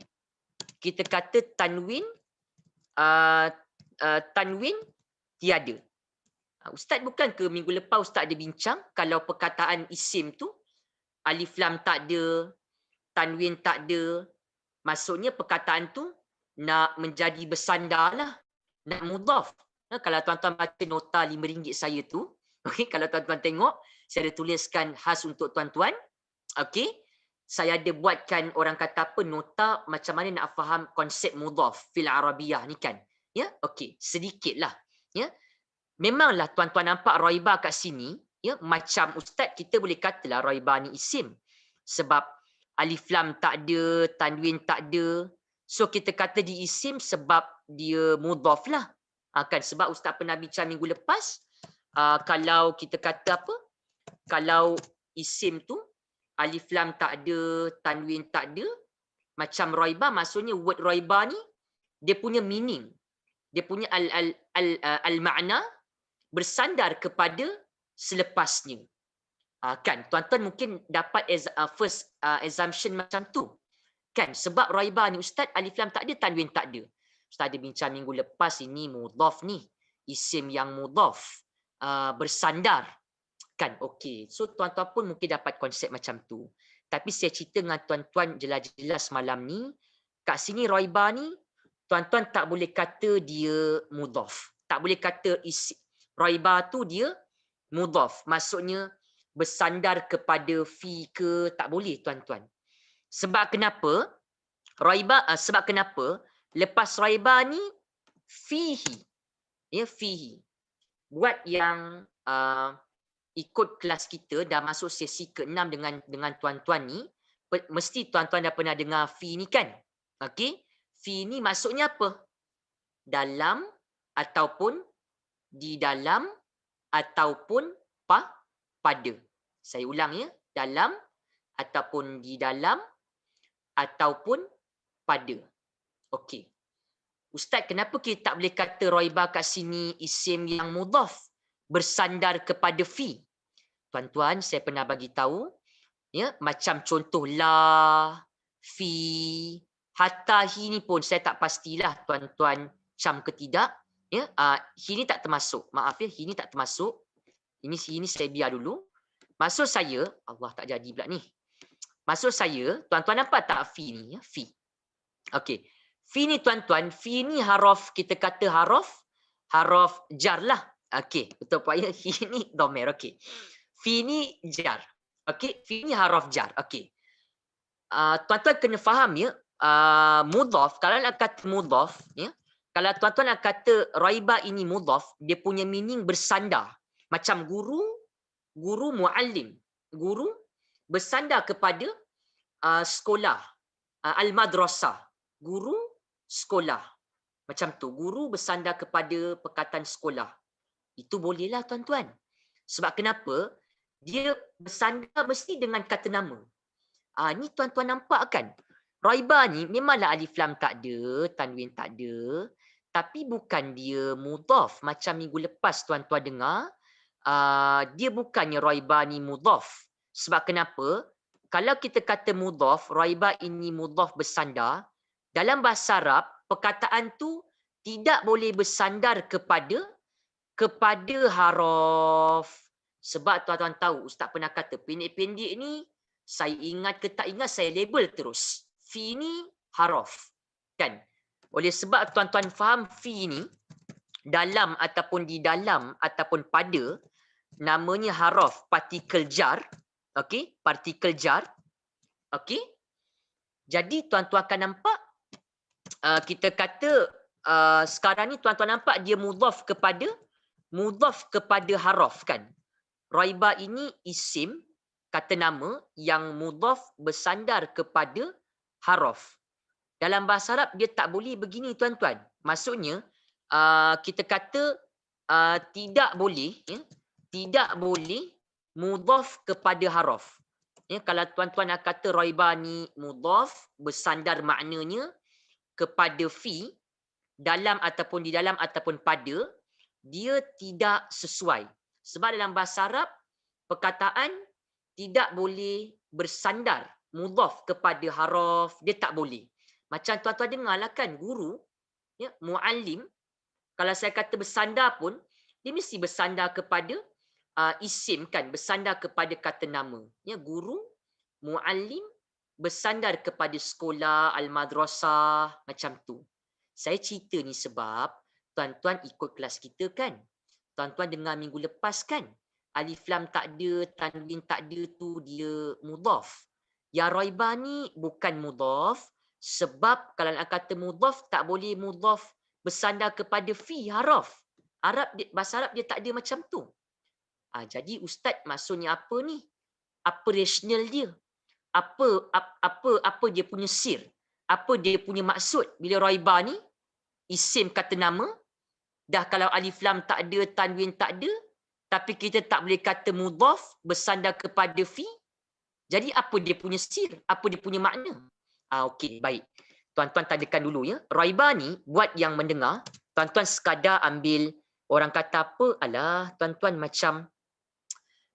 tanwin tiada. Ustaz bukan ke minggu lepas ustaz ada bincang kalau perkataan isim tu alif lam tak ada, tanwin tak ada, maksudnya perkataan tu nak menjadi bersandar lah, nak mudhaf. Kalau tuan-tuan baca nota RM5 saya tu, okey, kalau tuan-tuan tengok, saya ada tuliskan khas untuk tuan-tuan. Okey, saya ada buatkan orang kata apa nota macam mana nak faham konsep mudhaf fil arabiyah ni kan. Ya, okey, sedikitlah. Ya. Memanglah tuan-tuan nampak raiba kat sini, ya, macam ustaz kita boleh katalah raiba ni isim. Sebab alif lam tak ada, tanwin tak ada. So kita kata di isim sebab dia mudhaf lah. Kan sebab ustaz pernah bincang minggu lepas, kalau kita kata apa? Kalau isim tu alif lam tak ada, tanwin tak ada, macam roiba, maksudnya word roiba ni dia punya meaning, dia punya al-makna bersandar kepada selepasnya. Kan tuan-tuan mungkin dapat first assumption macam tu. Kan sebab roiba ni ustaz alif lam tak ada, tanwin tak ada. Ustaz ada bincang minggu lepas, ini mudhaf ni, isim yang mudhaf bersandar. Kan okey. So tuan-tuan pun mungkin dapat konsep macam tu. Tapi saya cerita dengan tuan-tuan jelas-jelas malam ni, kat sini roiba ni tuan-tuan tak boleh kata dia mudhaf. Tak boleh kata roiba tu dia mudhaf. Maksudnya bersandar kepada fi ke, tak boleh tuan-tuan. Sebab kenapa? Sebab kenapa? Lepas roiba ni fihi. Ya, fihi. Buat yang ikut kelas kita dah masuk sesi ke-6 dengan tuan-tuan ni, mesti tuan-tuan dah pernah dengar fi ni kan? Okey? Fi ni maksudnya apa? Dalam ataupun di dalam ataupun pada. Saya ulang ya, dalam ataupun di dalam ataupun pada. Okey. Ustaz, kenapa kita tak boleh kata roiba kat sini isim yang mudhaf bersandar kepada fi? Tuan-tuan, saya pernah bagi tahu ya, macam contoh la, fi, hatta hi ni pun saya tak pastilah tuan-tuan cam ke tidak. Ya, hi ni tak termasuk. Maaf ya, hi ni tak termasuk. Ini saya biar dulu. Maksud saya, Allah tak jadi pula ni. Maksud saya, tuan-tuan nampak tak fi ni? Ya, fi. Okey. Fi ni tuan-tuan, fi ni haraf, kita kata haraf jar lah. Okey, betul Pak ya. Hi ni dhamir. Okey. Fi ni jar. Okey, fi ni haraf jar. Okey. Tuan-tuan kena faham ya, mudhaf, kalau nak kata mudhaf ya, kalau tuan-tuan nak kata roiba ini mudhaf, dia punya meaning bersandar. Macam guru muallim. Guru bersandar kepada sekolah, al-madrasah. Guru sekolah. Macam tu, guru bersandar kepada perkataan sekolah. Itu bolehlah tuan-tuan. Sebab kenapa? Dia bersandar mesti dengan kata nama. Ni tuan-tuan nampak kan? Roiba ni memanglah alif lam tak ada, tanwin tak ada. Tapi bukan dia mudhaf. Macam minggu lepas tuan-tuan dengar, dia bukannya roiba ni mudhaf. Sebab kenapa? Kalau kita kata mudhaf, roiba ini mudhaf bersandar, dalam bahasa Arab, perkataan tu tidak boleh bersandar kepada haraf. Sebab tuan-tuan tahu, Ustaz pernah kata, pendek-pendek ni, saya ingat ke tak ingat, saya label terus. Fi ni haraf. Kan? Oleh sebab tuan-tuan faham fi ni, dalam ataupun di dalam ataupun pada, namanya haraf partikel jar. Okey? Partikel jar. Okey? Jadi tuan-tuan akan nampak, kita kata, sekarang ni tuan-tuan nampak dia mudhaf kepada haraf kan? Roiba ini isim, kata nama yang mudhaf bersandar kepada haraf. Dalam bahasa Arab dia tak boleh begini tuan-tuan. Maksudnya kita kata tidak boleh ya, tidak boleh mudhaf kepada haraf. Ya, kalau tuan-tuan nak kata roiba ni mudhaf bersandar maknanya kepada fi, dalam ataupun di dalam ataupun pada, dia tidak sesuai. Sebab dalam bahasa Arab, perkataan tidak boleh bersandar mudhaf kepada haraf, dia tak boleh. Macam tuan-tuan dengarlah kan, guru, ya, muallim, kalau saya kata bersandar pun, dia mesti bersandar kepada isim kan, bersandar kepada kata nama. Ya, guru, muallim, bersandar kepada sekolah, al-madrasah, macam tu. Saya cerita ni sebab tuan-tuan ikut kelas kita kan. Tuan-tuan dengar minggu lepas kan. Alif lam tak ada, tanwin tak ada tu dia mudhaf. Ya roiba ni bukan mudhaf. Sebab kalau nak kata mudhaf, tak boleh mudhaf bersandar kepada fi haraf. Bahasa Arab dia tak ada macam tu. Jadi ustaz maksudnya apa ni? Apa rasional dia? Apa dia punya sir? Apa dia punya maksud bila roiba ni isim kata nama, dah kalau alif lam tak ada, tanwin tak ada, tapi kita tak boleh kata mudhaf bersandar kepada fi. Jadi apa dia punya sir? Apa dia punya makna? Okey, baik. Tuan-tuan tanyakan dulu ya. Raiba ni buat yang mendengar, tuan-tuan sekadar ambil, orang kata apa? Alah, tuan-tuan macam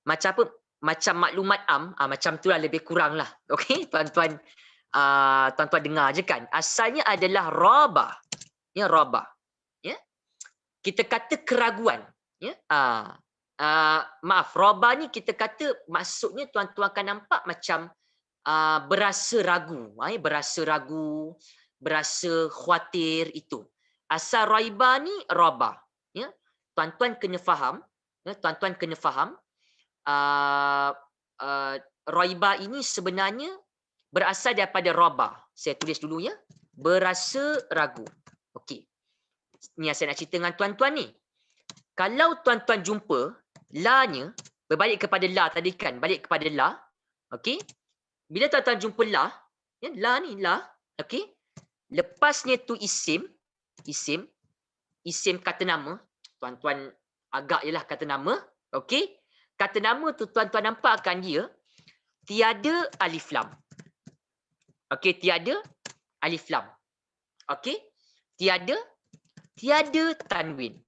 apa? Macam maklumat macam tu lah lebih kurang lah. Okey, tuan-tuan tuan-tuan dengar je kan. Asalnya adalah raba. Ya, raba. Ya. Kita kata keraguan. Ya. Maaf, raba ni kita kata maksudnya tuan-tuan akan nampak macam berasa ragu, berasa ragu, berasa khawatir itu. Asal raiba ni raba. Ya. Tuan-tuan kena faham, ya, tuan-tuan kena faham raiba ini sebenarnya berasal daripada raba. Saya tulis dulu ya. Berasa ragu. Okey. Ni yang saya nak cerita dengan tuan-tuan ni. Kalau tuan-tuan jumpa la-nya, berbalik kepada la tadi kan, balik kepada la. Okey. Bila tuan-tuan jumpa la, ya, la ni la, okey. Lepasnya tu isim kata nama. Tuan-tuan agak jelah kata nama, okey. Kata nama tu tuan-tuan nampakkan dia tiada alif lam. Okey, tiada alif lam. Okey? Tiada tanwin.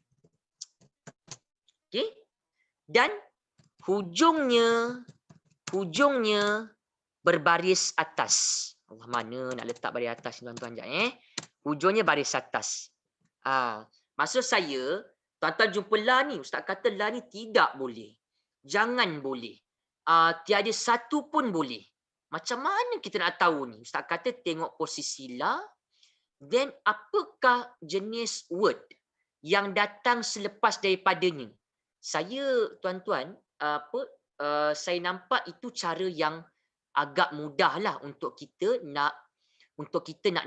Okey? Dan hujungnya berbaris atas. Allah, mana nak letak baris atas tuan-tuan jap Hujungnya baris atas. Maksud saya, tuan-tuan jumpa la ni, ustaz kata la ni tidak boleh. Jangan boleh. Tiada satu pun boleh. Macam mana kita nak tahu ni? Ustaz kata tengok posisi la, then apakah jenis word yang datang selepas daripadanya. Saya, tuan-tuan, saya nampak itu cara yang agak mudah lah untuk kita nak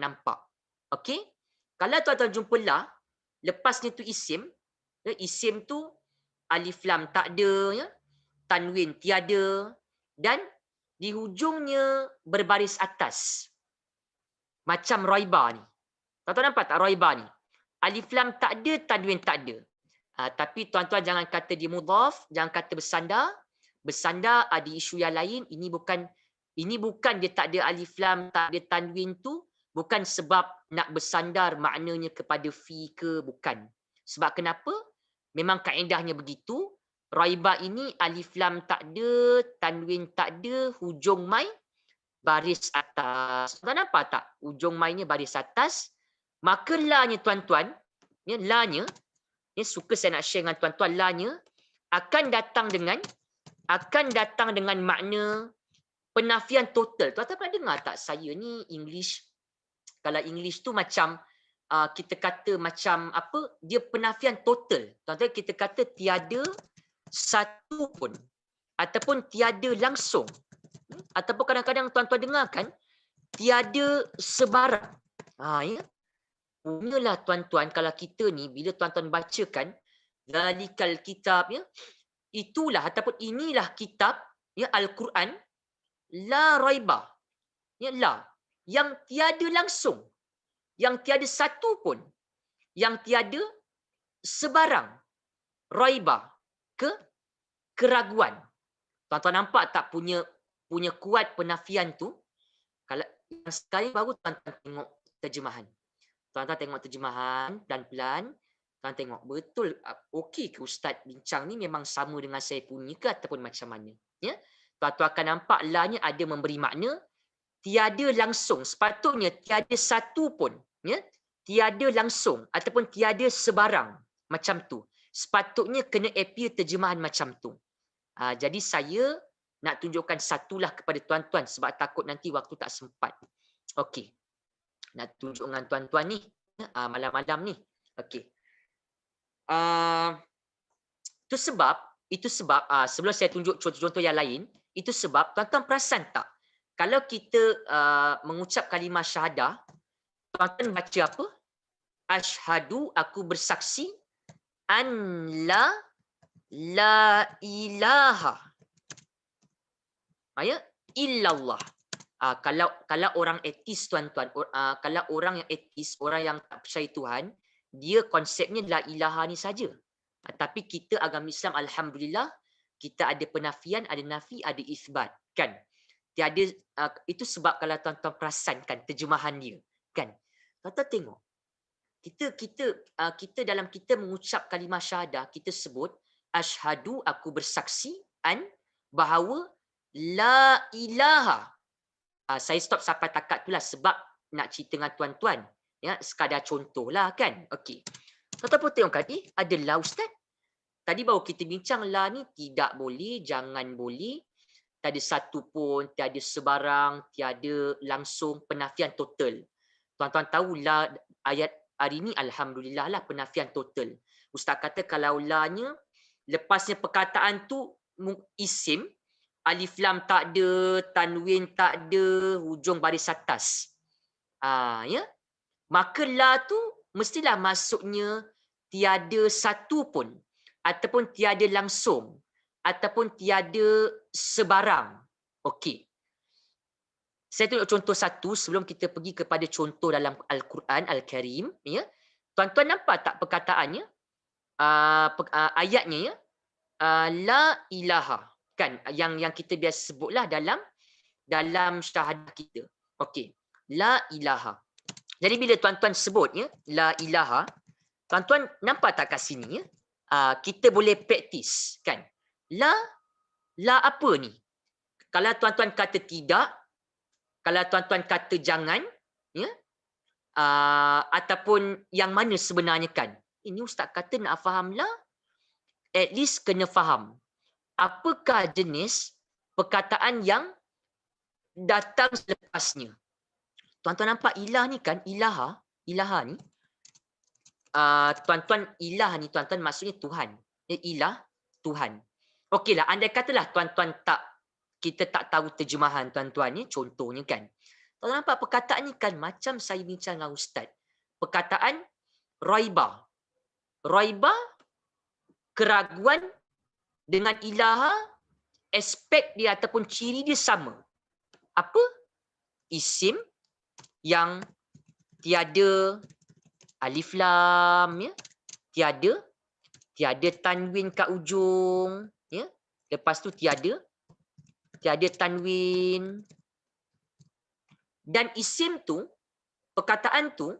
nampak. Okey? Kalau tuan-tuan jumpa la, lepasnya tu isim, isim tu alif lam tak ada, ya, tanwin tiada, dan di hujungnya berbaris atas. Macam raiba ni. Tuan-tuan nampak tak raiba ni? Alif lam tak ada, tanwin tak ada. Tapi tuan-tuan jangan kata dia mudhaf, jangan kata bersandar. Bersandar ada isu yang lain. Ini bukan dia tak ada alif lam, tak ada tanwin tu, bukan sebab nak bersandar maknanya kepada fi ke, bukan. Sebab kenapa? Memang kaedahnya begitu. Raiba ini alif lam tak ada, tanwin tak ada, hujung mai baris atas. Tuan nampak tak? Hujung mai ni baris atas. Maka la-nya tuan-tuan, ya, la-nya, ya, suka saya nak share dengan tuan-tuan, la-nya akan datang dengan makna penafian total. Tuan-tuan pernah dengar tak saya ni English, kalau English tu macam kita kata macam apa, dia penafian total. Tuan-tuan kita kata tiada satu pun, ataupun tiada langsung, ataupun kadang-kadang tuan-tuan dengar kan tiada sebarang. Ya. Punyalah tuan-tuan, kalau kita ni bila tuan-tuan bacakan zalikal kitab, ya, itulah ataupun inilah kitab, ya, Al-Quran, la raiba, ya, la yang tiada langsung, yang tiada satu pun, yang tiada sebarang, raiba, keraguan. Tuan-tuan nampak tak punya kuat penafian tu? Kalau yang sekali baru tuan-tuan tengok terjemahan. Tuan-tuan tengok terjemahan pelan-pelan, tuan tengok betul okey ke ustaz bincang ni memang sama dengan saya punya ke ataupun macam mana. Ya? Tuan-tuan akan nampak la-nya ada memberi makna tiada langsung. Sepatutnya tiada satu pun, ya, tiada langsung ataupun tiada sebarang macam tu. Sepatutnya kena appear terjemahan macam tu. Jadi saya nak tunjukkan satulah kepada tuan-tuan sebab takut nanti waktu tak sempat. Okey. Nak tunjuk dengan tuan-tuan ni malam-malam ni. Okey. Itu sebab sebelum saya tunjuk contoh-contoh yang lain, itu sebab tuan-tuan perasan tak? Kalau kita mengucap kalimah syahadah, tuan-tuan baca apa? Asyhadu, aku bersaksi, an la ilaha, ya, illallah. Kalau orang etis tuan-tuan, kalau orang yang etis, orang yang tak percaya Tuhan, dia konsepnya la ilaha ni saja. Tapi kita agama Islam alhamdulillah, kita ada penafian, ada nafi, ada isbat, kan? tiada itu sebab kalau tuan-tuan perasankan terjemahan dia, kan. Tuan-tuan tengok. Kita dalam kita mengucap kalimah syahadah, kita sebut asyhadu, aku bersaksi, bahawa la ilaha. Saya stop sampai takat itulah sebab nak cerita dengan tuan-tuan. Ya, sekadar contohlah kan. Okey. Tuan-tuan pun tengok tadi ada la ustaz. Tadi baru kita bincang la ni tidak boleh, jangan boleh. Tiada satu pun, tiada sebarang, tiada langsung, penafian total. Tuan-tuan tahu la ayat hari ni alhamdulillah lah penafian total. Ustaz kata kalau la-nya lepasnya perkataan tu isim, alif lam tak ada, tanwin tak ada, hujung baris atas. Ya. Maka la tu mestilah maksudnya tiada satu pun ataupun tiada langsung ataupun tiada sebarang. Okey. Saya tunjuk contoh satu sebelum kita pergi kepada contoh dalam Al-Quran Al-Karim. Ya. Tuan-tuan nampak tak perkataannya? Ayatnya ya. La ilaha. Kan? Yang kita biasa sebutlah dalam syahadah kita. Okey. La ilaha. Jadi bila tuan-tuan sebut ya, la ilaha, tuan-tuan nampak tak kat sini ya? Kita boleh praktis kan? La apa ni? Kalau tuan-tuan kata tidak, kalau tuan-tuan kata jangan, ya, ataupun yang mana sebenarnya kan? Ini ustaz kata nak faham la, at least kena faham. Apakah jenis perkataan yang datang selepasnya? Tuan-tuan nampak ilah ni kan? Ilaha ni. Tuan-tuan ilah ni tuan-tuan maksudnya Tuhan. Ilah, Tuhan. Okeylah, andai katalah tuan-tuan kita tak tahu terjemahan tuan-tuan ni, contohnya kan. Tuan nampak perkataan ni kan macam saya bincang dengan ustaz. Perkataan raiba. Raiba, keraguan dengan ilaha, aspek dia ataupun ciri dia sama. Apa? Isim yang tiada alif lam ya, tiada tanwin kat ujung ya. Lepas tu tiada tanwin. Dan isim tu, perkataan tu,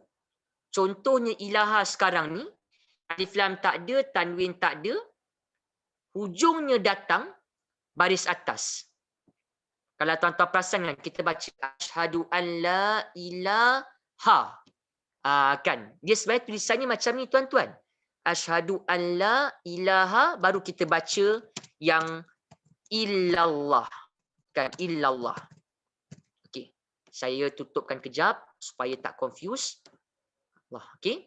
contohnya ilaha sekarang ni, alif lam tak ada, tanwin tak ada, hujungnya datang baris atas. Kalau tuan-tuan perasan kan, kita baca asyhadu an la ilaha. Kan? Dia sebenarnya tulisannya macam ni tuan-tuan. Asyhadu an la ilaha, baru kita baca yang illallah. Kan? Illallah. Okey. Saya tutupkan kejap supaya tak confuse. Allah. Okey.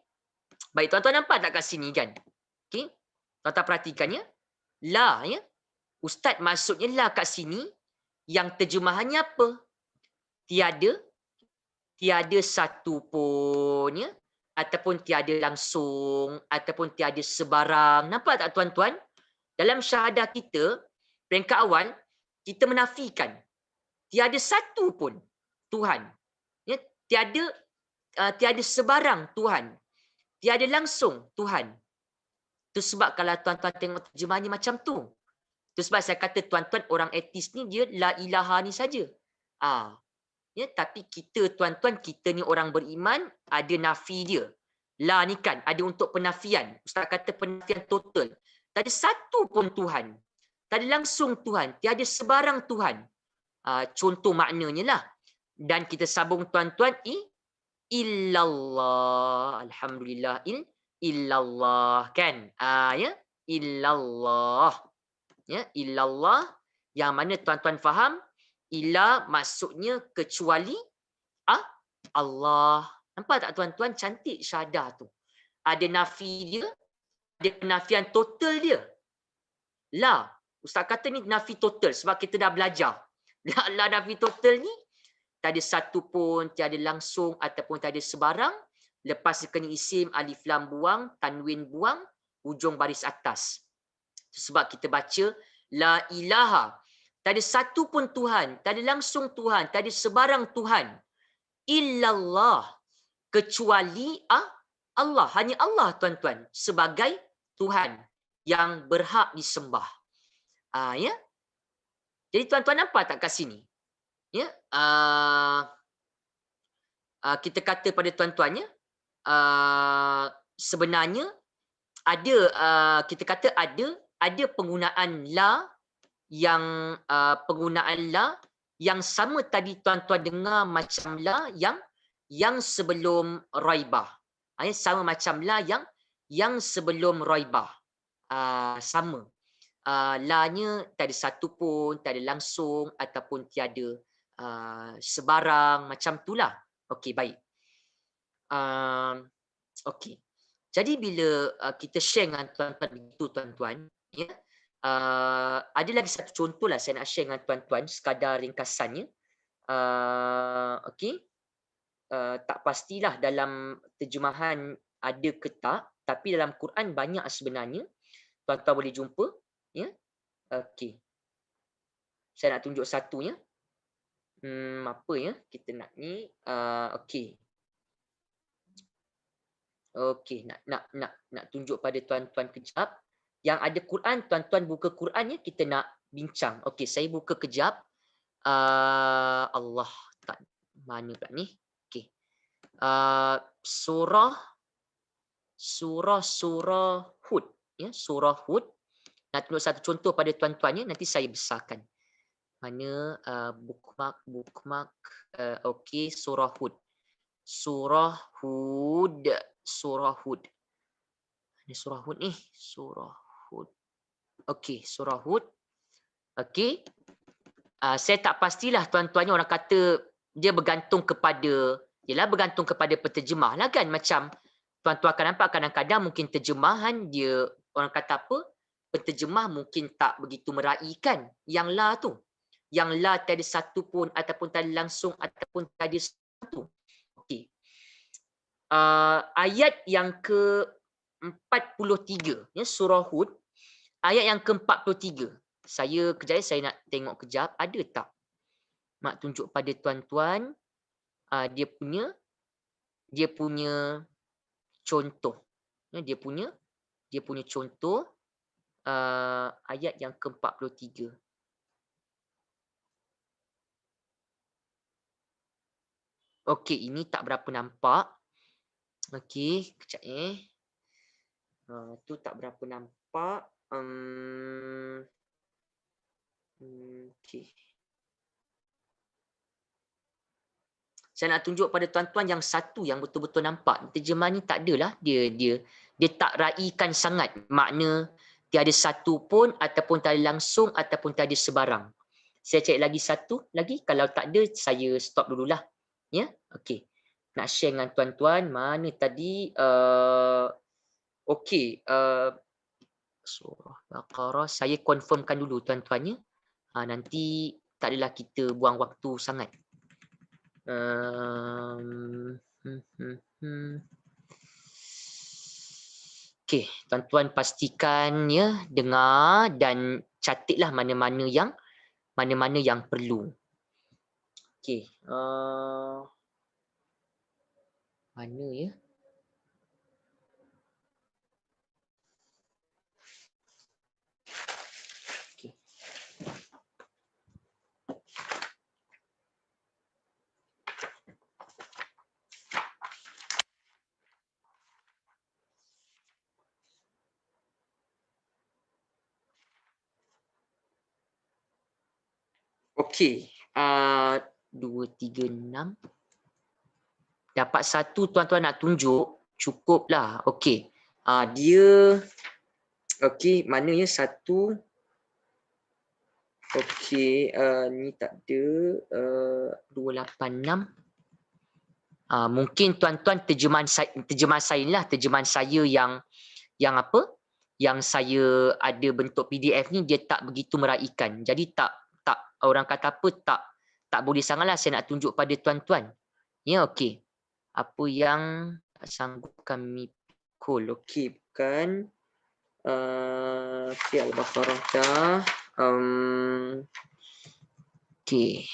Baik, tuan-tuan nampak tak kat sini kan? Okey. Tuan-tuan perhatikan ya. La ya. Ustaz maksudnya la kat sini yang terjemahannya apa? Tiada satu pun ya, ataupun tiada langsung ataupun tiada sebarang. Nampak tak tuan-tuan? Dalam syahadah kita, peringkat awal kita menafikan tiada satu pun Tuhan. Ya, tiada sebarang Tuhan. Tiada langsung Tuhan. Itu sebab kalau tuan-tuan tengok terjemahannya macam tu. Itu sebab saya kata tuan-tuan orang etis ni dia la ilaha ni saja. Ya, tapi kita tuan-tuan, kita ni orang beriman, ada nafi dia. La ni kan ada untuk penafian. Ustaz kata penafian total. Tak ada satu pun Tuhan. Tak ada langsung Tuhan. Tiada sebarang Tuhan. Contoh maknanya lah. Dan kita sambung tuan-tuan, illallah. Alhamdulillah. Illallah kan. Ya, illallah. Ya, illallah yang mana tuan-tuan faham, ilah maksudnya kecuali Allah. Nampak tak tuan-tuan, cantik syahadah tu. Ada nafi dia, ada penafian total dia. La, ustaz kata ni nafi total sebab kita dah belajar. La nafi total ni tak ada satu pun, tiada langsung ataupun tak ada sebarang. Lepas kena isim, alif lam buang, tanwin buang, hujung baris atas. Sebab kita baca la ilaha. Tak ada satu pun Tuhan, tak ada langsung Tuhan, tak ada sebarang Tuhan. Illallah. Kecuali Allah. Hanya Allah tuan-tuan sebagai Tuhan yang berhak disembah. Ya. Jadi tuan-tuan nampak tak kat sini? Ya, kita kata pada tuan-tuannya, sebenarnya ada, kita kata ada penggunaan la yang yang sama tadi tuan-tuan dengar macam la yang sebelum raibah. Sama macam la yang sebelum raibah. Sama. La-nya tak ada satu pun, tak ada langsung ataupun tiada sebarang macam itulah. Okey, baik. Okey. Jadi bila kita share dengan tuan-tuan begitu tuan-tuan, ya. Ada lagi satu contoh lah saya nak share dengan tuan-tuan sekadar ringkasannya. Okey. Tak pastilah dalam terjemahan ada ke tak, tapi dalam Quran banyak sebenarnya. Tuan-tuan boleh jumpa, ya. Okey. Saya nak tunjuk satunya. Apa ya? Kita nak ni. Okey. Okey, nak tunjuk pada tuan-tuan kejap. Yang ada Quran, tuan-tuan buka Quran ya, kita nak bincang. Okey, saya buka kejap. Allah, tak mana pula ni? Okey. Surah Hud, ya, surah Hud. Nak tunjuk satu contoh pada tuan-tuan ya, nanti saya besarkan. Mana bookmark. Okey, surah Hud. Surah Hud. Ini surah Hud ni. Surah Hud. Okey, surah Hud. Okey. Saya tak pastilah tuan-tuannya, orang kata dia bergantung kepada penterjemah lah kan. Macam tuan-tuan akan nampak kadang-kadang mungkin terjemahan dia, orang kata apa, penterjemah mungkin tak begitu meraihkan yang la tu. Yang la tiada satu pun ataupun tiada langsung ataupun tiada satu. Okey. Ayat yang ke-43 ya, surah Hud, ayat yang ke-43. Saya nak tengok kejap ada tak mak tunjuk pada tuan-tuan dia punya contoh. Ya, dia punya contoh ayat yang ke-43. Okey, ini tak berapa nampak. Okey, kejap tu tak berapa nampak. Okey. Saya nak tunjuk pada tuan-tuan yang satu yang betul-betul nampak. Terjemahan ni tak adalah. Dia tak raikan sangat. Makna tiada satu pun ataupun tiada langsung ataupun tiada sebarang. Saya cari lagi satu lagi. Kalau tak ada, saya stop dululah. Ya, okey. Nak share dengan tuan-tuan. Mana tadi? Okey. Surah Baqarah. Saya confirmkan dulu tuan-tuannya. Nanti tak adalah kita buang waktu sangat. Okey, tuan-tuan pastikan ya, dengar dan catatlah mana-mana yang perlu. Okey, mana ya? Okey, 236. Dapat satu tuan-tuan nak tunjuk, cukuplah. Okey. Dia okey, mana ya satu? Okey, ni tak ada. 286. Mungkin tuan-tuan terjemahan saya lah, terjemahan saya yang apa? Yang saya ada bentuk PDF ni dia tak begitu meraihkan. Jadi tak orang kata apa, tak boleh sangatlah saya nak tunjuk pada tuan-tuan. Ya, okey. Apa yang tak sanggup kami pikul. Okey, bukan. Okey, Al-Baqarah dah. Okey.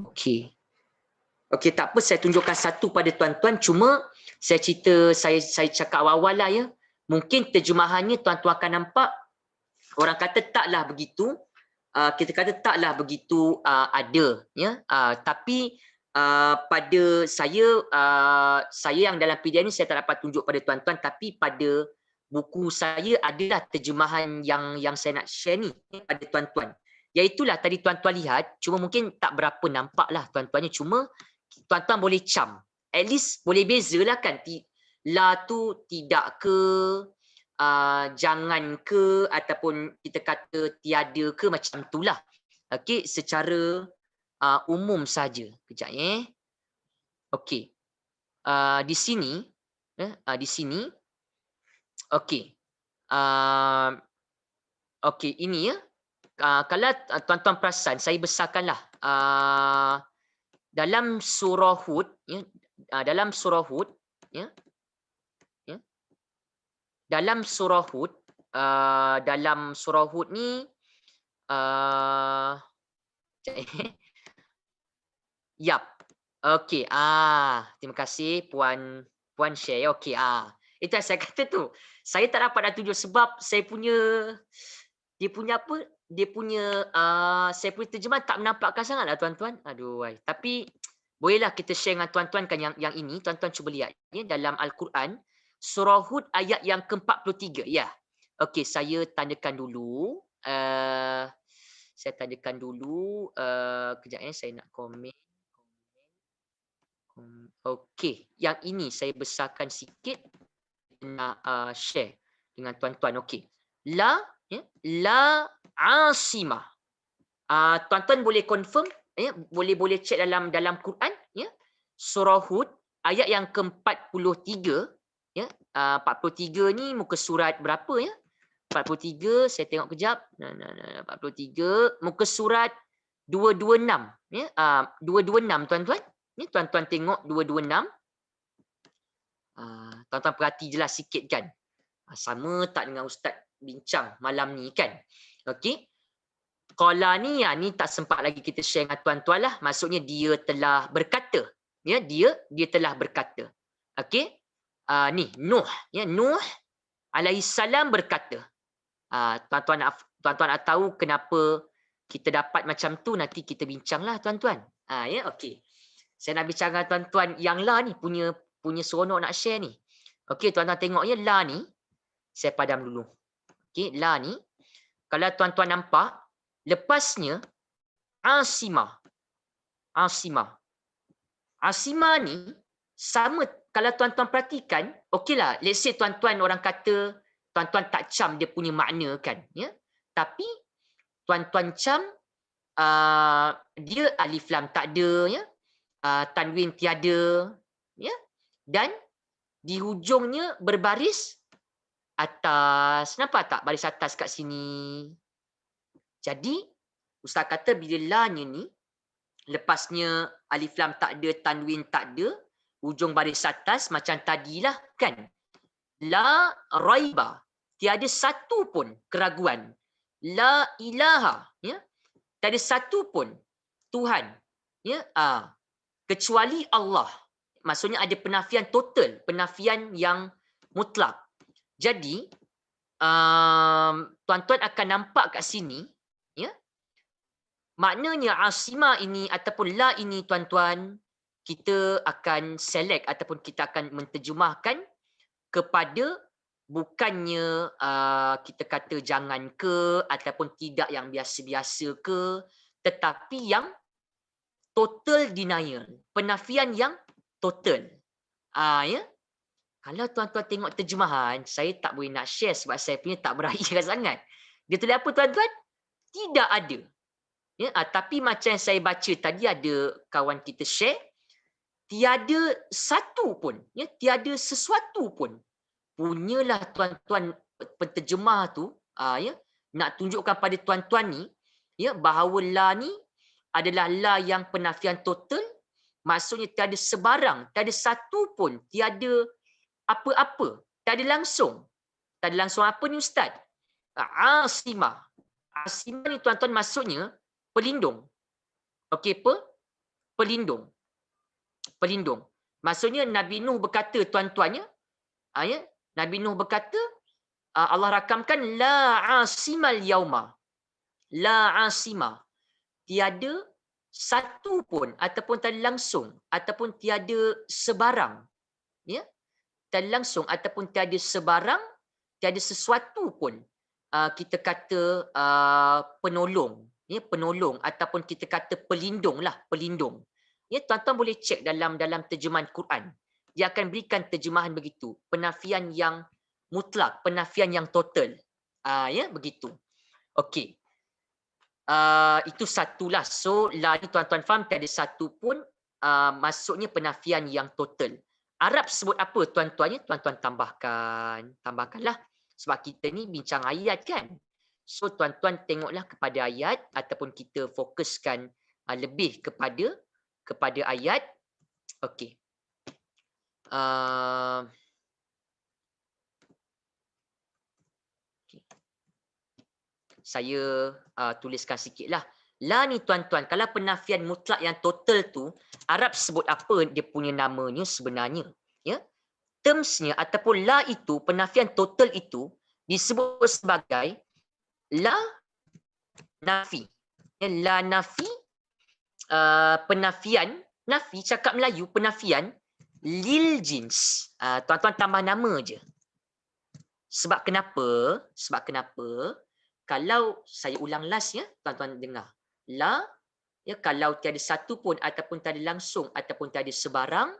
Okey. Okey, tak apa, saya tunjukkan satu pada tuan-tuan. Cuma saya cerita, saya cakap awal-awal lah ya. Mungkin terjemahannya tuan-tuan akan nampak orang kata taklah begitu, kita kata taklah begitu ada, ya. Tapi pada saya yang dalam PDF ni saya tak dapat tunjuk pada tuan-tuan, tapi pada buku saya adalah terjemahan yang saya nak share ni pada tuan-tuan. Iaitulah tadi tuan-tuan lihat, cuma mungkin tak berapa nampak lah tuan-tuannya, cuma tuan-tuan boleh cam. At least boleh bezalah kan, la tu tidak ke, jangan ke, ataupun kita kata tiada ke, macam itulah. Okey, secara umum saja. Kejap okey. Di sini di sini okey. Okey, ini ya. Kalau tuan-tuan perasan, saya besarkanlah dalam surah Hud, ya, dalam surah Hud, ya. Dalam surah Hud, ni yap. Okey, terima kasih puan share. Okey, itu yang saya kata tu. Saya tak dapat nak tunjuk sebab saya punya dia punya apa? Dia punya saya punya terjemahan tak menampakkan sangatlah tuan-tuan. Aduh, tapi bolehlah kita share dengan tuan-tuan kan yang ini, tuan-tuan cuba lihat ya, dalam Al-Quran surah Hud ayat yang ke-43 ya. Okey, saya tandakan dulu. Saya tandakan dulu kejap saya nak komen. Okey, yang ini saya besarkan sikit, nak share dengan tuan-tuan. Okey. La asimah. Tuan-tuan boleh confirm ya, boleh check dalam Quran ya. Surah Hud ayat yang ke-43 ya. 43 ni muka surat berapa ya? 43 saya tengok kejap. 43 muka surat 226 ya. 226 tuan-tuan. Ni tuan-tuan tengok 226. Tuan-tuan perhati jelas sikit kan. Sama tak dengan ustaz bincang malam ni kan. Okey. Qala ni tak sempat lagi kita share dengan tuan-tuan lah. Maksudnya dia telah berkata. Ya, dia telah berkata. Okey. Ni Nuh ya, Nuh alaihi salam berkata. Tuan-tuan nak tahu kenapa kita dapat macam tu, nanti kita bincanglah tuan-tuan. Ya, okey. Saya nak bincang dengan tuan-tuan yang la ni punya seronok nak share ni. Okey, tuan-tuan tengok ya, la ni saya padam dulu. Okey, la ni kalau tuan-tuan nampak lepasnya asimah. Asimah ni sama kalau tuan-tuan perhatikan, okeylah, let's say tuan-tuan orang kata tuan-tuan tak cam dia punya makna kan, ya. Tapi tuan-tuan cam dia alif lam tak ada ya. Tanwin tiada ya, dan di hujungnya berbaris atas. Nampak tak baris atas kat sini? Jadi ustaz kata bila la-nya ni lepasnya alif lam tak ada, tanwin tak ada, hujung baris atas macam tadilah kan. La raiba, tiada satu pun keraguan. La ilaha ya, tiada satu pun Tuhan ya, kecuali Allah. Maksudnya ada penafian total, penafian yang mutlak. Jadi tuan-tuan akan nampak kat sini ya, maknanya asimah ini ataupun la ini tuan-tuan, kita akan select ataupun kita akan menterjemahkan kepada bukannya kita kata jangan ke ataupun tidak yang biasa-biasa ke, tetapi yang total denial, penafian yang total. Ya. Kalau tuan-tuan tengok terjemahan, saya tak boleh nak share sebab saya punya tak berakhir sangat. Dia tulis apa tuan-tuan? Tidak ada. Ya, tapi macam yang saya baca tadi ada kawan kita share, tiada satu pun, ya, tiada sesuatu pun. Punyalah tuan-tuan penterjemah tu, ya, nak tunjukkan pada tuan-tuan ni, ya, bahawa la ni adalah la yang penafian total. Maksudnya tiada sebarang, tiada satu pun, tiada apa-apa, tiada langsung. Tiada langsung apa ni ustaz? Asimah. Asimah ni tuan-tuan maksudnya pelindung. Okey, pelindung. Pelindung. Maksudnya Nabi Nuh berkata tuan-tuan ya, Nabi Nuh berkata Allah rakamkan la asimal yauma. La asima. Tiada satu pun ataupun tak langsung ataupun tiada sebarang, ya, tak langsung ataupun tiada sebarang, tiada sesuatu pun kita kata penolong, ya, penolong ataupun kita kata pelindung lah, pelindung. Ya, tuan-tuan boleh cek dalam terjemahan Quran. Dia akan berikan terjemahan begitu, penafian yang mutlak, penafian yang total. Ya, begitu. Okey. Itu satulah. So la ni tuan-tuan faham tiada satu pun maksudnya penafian yang total. Arab sebut apa tuan-tuan ya? Tuan-tuan tambahkanlah. Sebab kita ni bincang ayat kan. So tuan-tuan tengoklah kepada ayat ataupun kita fokuskan lebih kepada ayat. Okey. Saya tuliskan sikitlah. La ni tuan-tuan, kalau penafian mutlak yang total tu, Arab sebut apa dia punya namanya sebenarnya. Ya? Termsnya ataupun la itu, penafian total itu disebut sebagai la nafi. Ya, la nafi, penafian, nafi cakap Melayu, penafian lil jins. Tuan-tuan tambah nama je. Sebab kenapa? Kalau saya ulang last ya, tuan-tuan dengar. La, ya, kalau tiada satu pun ataupun tiada langsung ataupun tiada sebarang,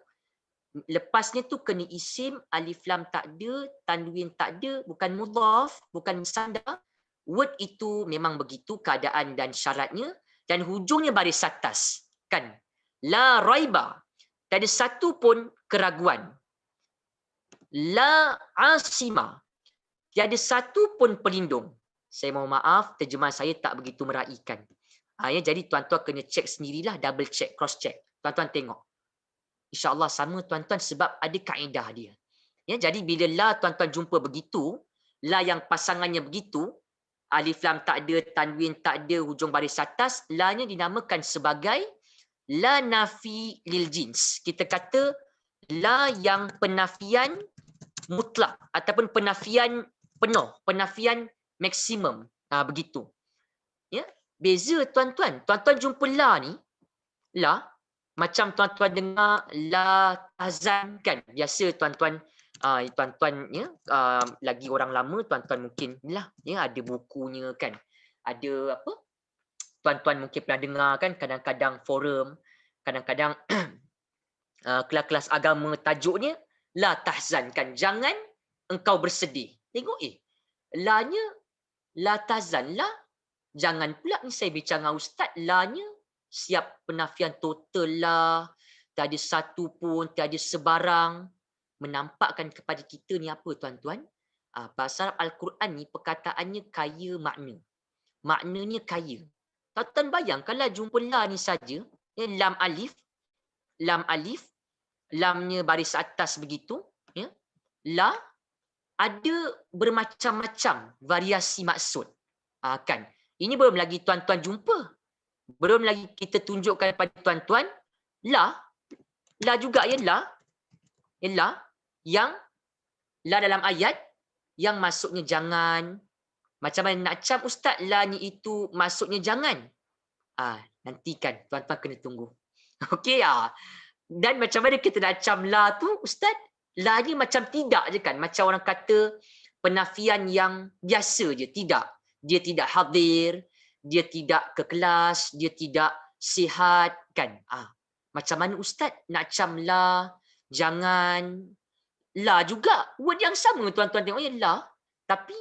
lepasnya tu kena isim, alif lam tak ada, tanwin tak ada, bukan mudhaf, bukan musandar. Word itu memang begitu keadaan dan syaratnya, dan hujungnya baris atas. Kan? La raiba. Tiada satu pun keraguan. La asima. Tiada satu pun pelindung. Saya mohon maaf, terjemahan saya tak begitu meraihkan. Ya, jadi tuan-tuan kena cek sendirilah, double check, cross check. Tuan-tuan tengok. InsyaAllah sama tuan-tuan sebab ada kaedah dia. Ya, jadi bila la tuan-tuan jumpa begitu, la yang pasangannya begitu, alif lam tak ada, tanwin tak ada, hujung baris atas, la-nya dinamakan sebagai la nafi lil jins. Kita kata la yang penafian mutlak ataupun penafian penuh, penafian maksimum. Begitu. Ya, beza tuan-tuan. Tuan-tuan jumpa la ni, la macam tuan-tuan dengar la tahzan kan. Biasa tuan-tuan ya, lagi orang lama tuan-tuan mungkin lah ya, ada bukunya kan. Ada apa? Tuan-tuan mungkin pernah dengar kan, kadang-kadang forum, kadang-kadang kelas-kelas agama tajuknya la tahzan kan, jangan engkau bersedih. Tengok la-nya la tahzan, la jangan pula ni saya bincang dengan ustaz, la-nya siap penafian total lah, tiada satu pun, tiada sebarang, menampakkan kepada kita ni apa tuan-tuan? Pasal Al-Quran ni perkataannya kaya makna. Maknanya kaya. Tuan-tuan bayang kalau jumpa la ni saja, ya, lam alif, lamnya baris atas begitu, ya. La ada bermacam-macam variasi maksud. Kan? Ini belum lagi tuan-tuan jumpa. Belum lagi kita tunjukkan pada tuan-tuan la juga ya, la yang la dalam ayat yang maksudnya jangan. Macam mana nak cam ustaz la ni itu maksudnya jangan? Nantikan tuan-tuan kena tunggu. Okey ya. Dan macam mana kita nak cam la tu ustaz? La ni macam tidak je kan? Macam orang kata penafian yang biasa je, tidak. Dia tidak hadir, dia tidak ke kelas, dia tidak sihat kan. Macam mana ustaz nak cam la, jangan, la juga word yang sama tuan-tuan tengok ya, la, tapi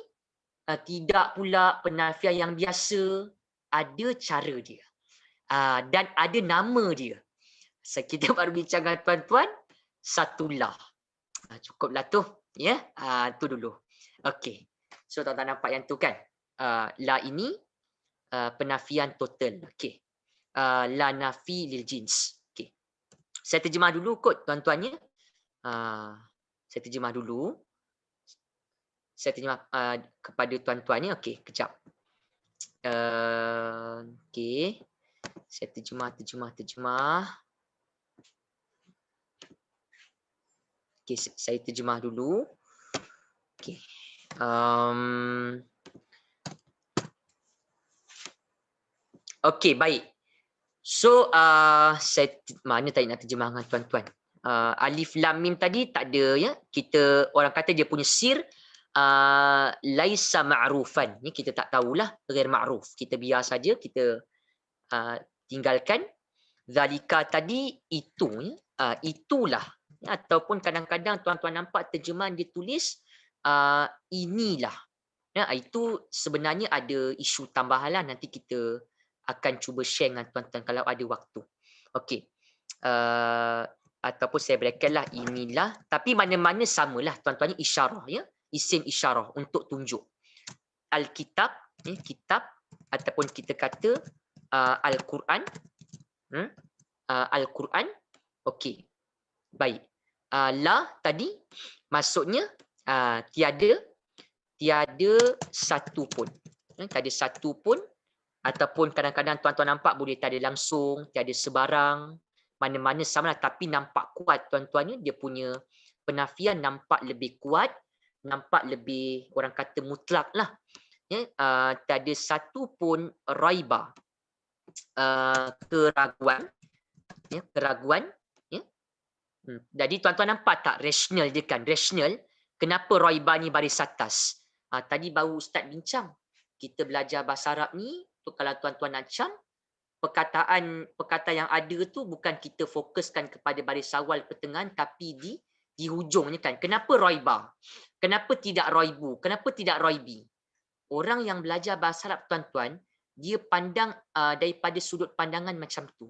tidak pula penafian yang biasa, ada cara dia. Dan ada nama dia. Kita baru bincang dengan tuan-tuan satu la. Cukuplah tu ya. Tu dulu. Okey. So tuan-tuan nampak yang tu kan? La ini penafian total. Okey. La nafi lil jins. Okey. Saya terjemah dulu kot tuan-tuan ya. Saya terjemah dulu. Saya terjemah kepada tuan-tuan ya. Okey, kejap. Okey. Saya terjemah. Okey, saya terjemah dulu. Okey. Um, Okey, baik. So, saya mana tadi nak terjemahkan tuan-tuan. Alif lam mim tadi tak ada ya. Kita orang kata dia punya sir laisa ma'rufan. Ni kita tak tahulah ghair ma'ruf. Kita biar saja, kita tinggalkan. Zalika tadi itu ya. Itulah. Ya, ataupun kadang-kadang tuan-tuan nampak terjemahan dia tulis inilah. Ya, itu sebenarnya ada isu tambahan lah, nanti kita akan cuba share dengan tuan-tuan kalau ada waktu. Okey. Ataupun saya bracket lah inilah, tapi mana-mana samalah tuan-tuan, ni isyarah ya. Isim isyarah untuk tunjuk. Alkitab, ya, kitab ataupun kita kata Al-Quran. Al-Quran. Okey. Baik. La tadi maksudnya tiada satu pun. Tiada satu pun, ataupun kadang-kadang tuan-tuan nampak boleh tiada langsung, tiada sebarang, mana-mana sama lah, tapi nampak kuat tuan-tuan, dia punya penafian nampak lebih kuat, nampak lebih orang kata mutlak lah. Ya, tiada satu pun raiba, keraguan, ya, keraguan. Ya. Jadi tuan-tuan nampak tak rasional dia kan? Rasional. Kenapa raiba ni baris atas? Tadi baru Ustaz bincang. Kita belajar bahasa Arab ni, tu kalau tuan-tuan nak cam, perkataan yang ada tu bukan kita fokuskan kepada baris awal pertengahan, tapi di hujungnya kan. Kenapa raiba? Kenapa tidak raibu? Kenapa tidak raibi? Orang yang belajar bahasa Arab tuan-tuan, dia pandang daripada sudut pandangan macam tu.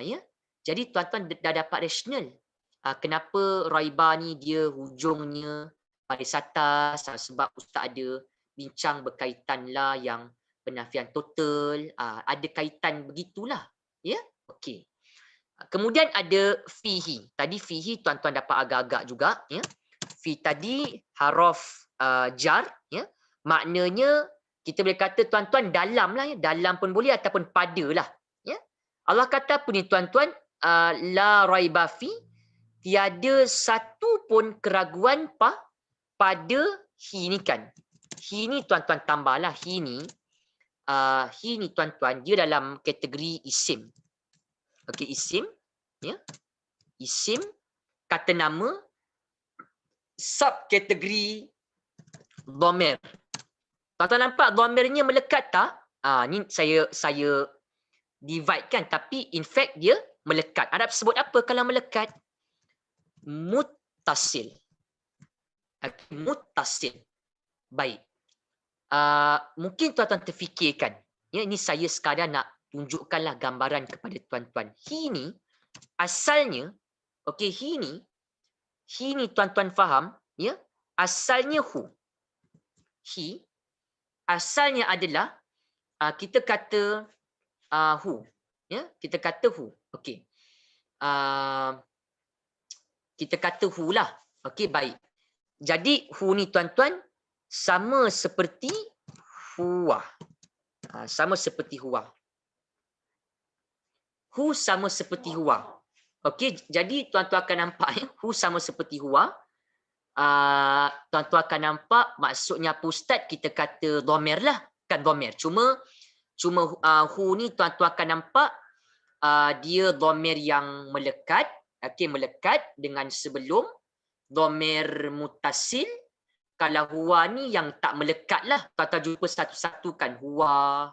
Ya. Jadi tuan-tuan dah dapat rasional. Kenapa raiba ni dia hujungnya baris atas, sebab Ustaz ada bincang berkaitan lah yang penafian total, ada kaitan begitulah. Ya, okey. Kemudian ada fihi. Tadi fihi tuan-tuan dapat agak-agak juga, ya. Fi tadi haraf jar, ya. Maknanya kita boleh kata tuan-tuan dalam lah, ya. Dalam pun boleh ataupun pada lah, ya. Allah kata apa ni tuan-tuan? La raiba fi, tiada satu pun keraguan pada hi ni kan. Hi ni tuan-tuan tambahlah, hi ni tuan-tuan dia dalam kategori isim. Okey, isim, ya. Isim, kata nama, subkategori dhamir. Tuan-tuan nampak dhamirnya melekat tak? Ni saya divide kan, tapi in fact dia melekat. Arab sebut apa kalau melekat? Muttasil. Muttasil. Baik. Mungkin tuan-tuan terfikirkan, ya, ini saya sekadar nak tunjukkanlah gambaran kepada tuan-tuan. Hi ni asalnya, okey, hi ni tuan-tuan faham, ya, asalnya hu. Hi asalnya adalah kita kata hu, ya, kita kata hu. Okey. Kita kata hu lah. Okey, baik. Jadi hu ni tuan-tuan sama seperti huwa. Sama seperti huwa. Hu sama seperti huwa. Okey, jadi tuan-tuan akan nampak, ya, hu sama seperti huwa. Tuan-tuan akan nampak maksudnya apa Ustaz? Kita kata dhamir lah. Kan dhamir. Cuma hu ni tuan-tuan akan nampak dia dhamir yang melekat. Okey, melekat dengan sebelum dhamir muttasil. Kalau huwa ni yang tak melekat lah. Tuan-tuan jumpa satu-satu kan. Huwa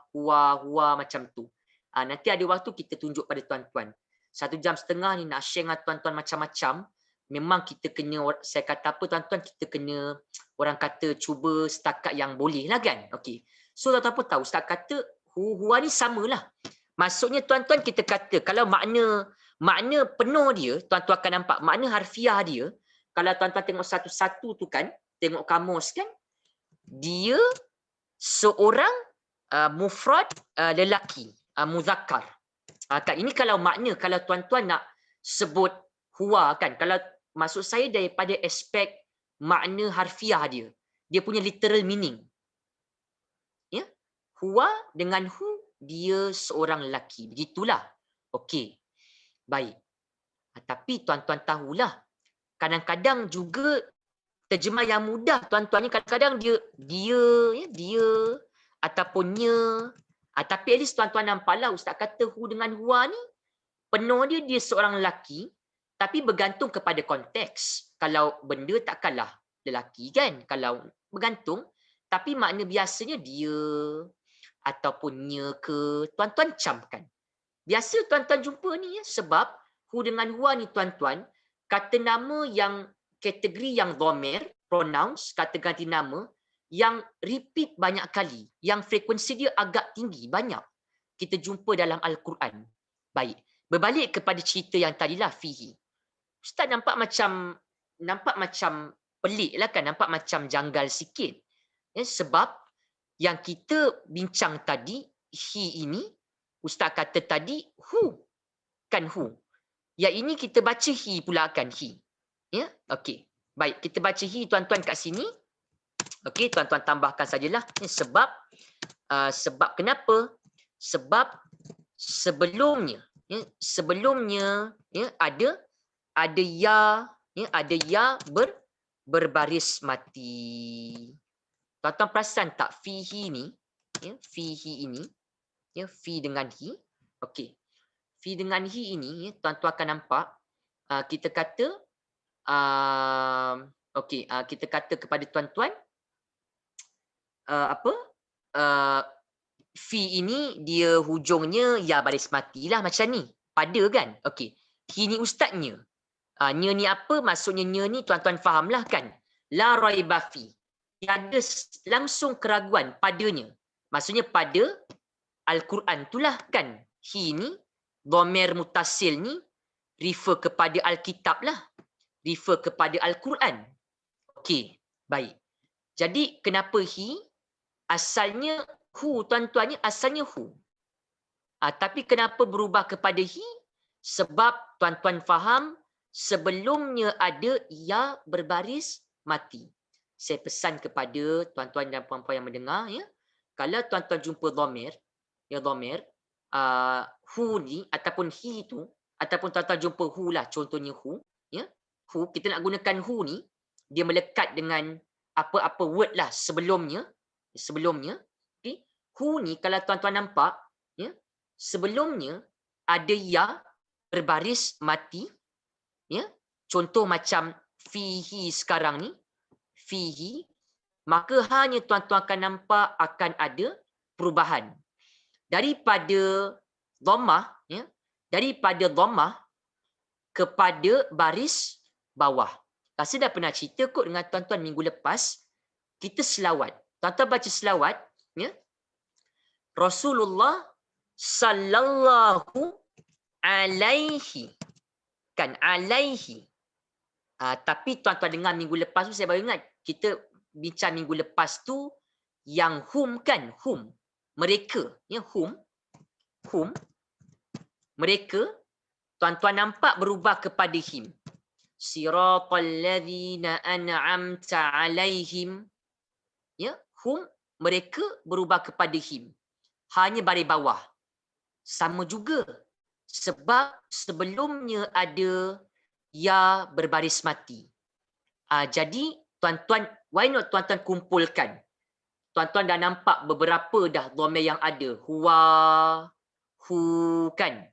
macam tu. Nanti ada waktu kita tunjuk pada tuan-tuan. 1 jam setengah ni nak share dengan tuan-tuan macam-macam. Memang kita kena, saya kata apa tuan-tuan, kita kena orang kata cuba setakat yang boleh lah kan. Okey. So tuan-tuan pun tahu, Ustaz kata huwa ni samalah. Maksudnya tuan-tuan kita kata kalau makna penuh dia, tuan-tuan akan nampak makna harfiah dia. Kalau tuan-tuan tengok satu-satu tu kan, tengok kamus kan, dia seorang mufrad lelaki, muzakkar. Ini kalau makna, kalau tuan-tuan nak sebut huwa kan, kalau maksud saya daripada aspek makna harfiah dia punya literal meaning. Ya, huwa dengan hu, dia seorang lelaki. Begitulah. Okey. Baik. Tapi tuan-tuan tahulah, kadang-kadang juga terjemah yang mudah tuan-tuan ni kadang-kadang dia ataupun nya. Tapi at least tuan-tuan nampaklah ustaz kata hu dengan huwa ni penuh dia seorang lelaki tapi bergantung kepada konteks. Kalau benda takkanlah lelaki kan, kalau bergantung, tapi makna biasanya dia ataupun nya ke tuan-tuan camkan. Biasa tuan-tuan jumpa ni sebab hu dengan huwa ni tuan-tuan kata nama yang kategori yang dhamir, pronouns, kata ganti nama yang repeat banyak kali, yang frekuensi dia agak tinggi, banyak kita jumpa dalam Al-Quran. Baik, berbalik kepada cerita yang tadilah fihi. Ustaz nampak macam pelik lah kan, nampak macam janggal sikit. Sebab yang kita bincang tadi, he ini, ustaz kata tadi, who. Kan who. Yang ini kita baca he pula kan, he. Ya, okey. Baik, kita baca he tuan-tuan kat sini. Okey, tuan-tuan tambahkan sajalah. Sebab kenapa? Sebab sebelumnya ada ya berbaris mati. Tuan-tuan perasan tak fihi ni, fihi ini, fi dengan hi. Okey. Fi dengan hi ini tuan-tuan akan nampak kita kata kita kata kepada tuan-tuan fi ini dia hujungnya ya baris matilah macam ni. Pada kan? Okey. Hi ni ustaznya. Nya ni apa? Maksudnya nya ni tuan-tuan fahamlah kan? La raiba fi. Tiada langsung keraguan padanya. Maksudnya pada Al-Quran itulah kan. Hi ni dhamir mutasil ni refer kepada Alkitab lah. Refer kepada Al-Quran. Okey, baik. Jadi kenapa hi? Asalnya hu tuan-tuan ni asalnya hu. Tapi kenapa berubah kepada hi? Sebab tuan-tuan faham sebelumnya ada ya berbaris mati. Saya pesan kepada tuan-tuan dan puan-puan yang mendengar ya. Kalau tuan-tuan jumpa dhamir, hu ni ataupun hi tu ataupun tuan-tuan jumpa hu lah, contohnya hu, ya. Hu kita nak gunakan hu ni dia melekat dengan apa-apa word lah sebelumnya. Okey. Hu ni kalau tuan-tuan nampak ya, sebelumnya ada ya berbaris mati ya. Contoh macam fihi sekarang ni, fihi, maka hanya tuan-tuan akan nampak akan ada perubahan daripada dhammah ya, daripada dhammah kepada baris bawah. Saya dah pernah cerita kot dengan tuan-tuan minggu lepas, kita selawat. Tuan-tuan baca selawat ya. Rasulullah sallallahu alaihi, kan alaihi. Tapi tuan-tuan dengar minggu lepas tu saya baru ingat, kita bincang minggu lepas tu yang hum kan, hum, mereka ya, hum mereka, tuan-tuan nampak berubah kepada him. Siratal ladzina an'amta alaihim, ya, hum mereka berubah kepada him. Hanya baris bawah. Sama juga sebab sebelumnya ada ya berbaris mati. Jadi tuan-tuan, why not tuan-tuan kumpulkan? Tuan-tuan dah nampak beberapa dah dhamir yang ada. Huwa, hu kan.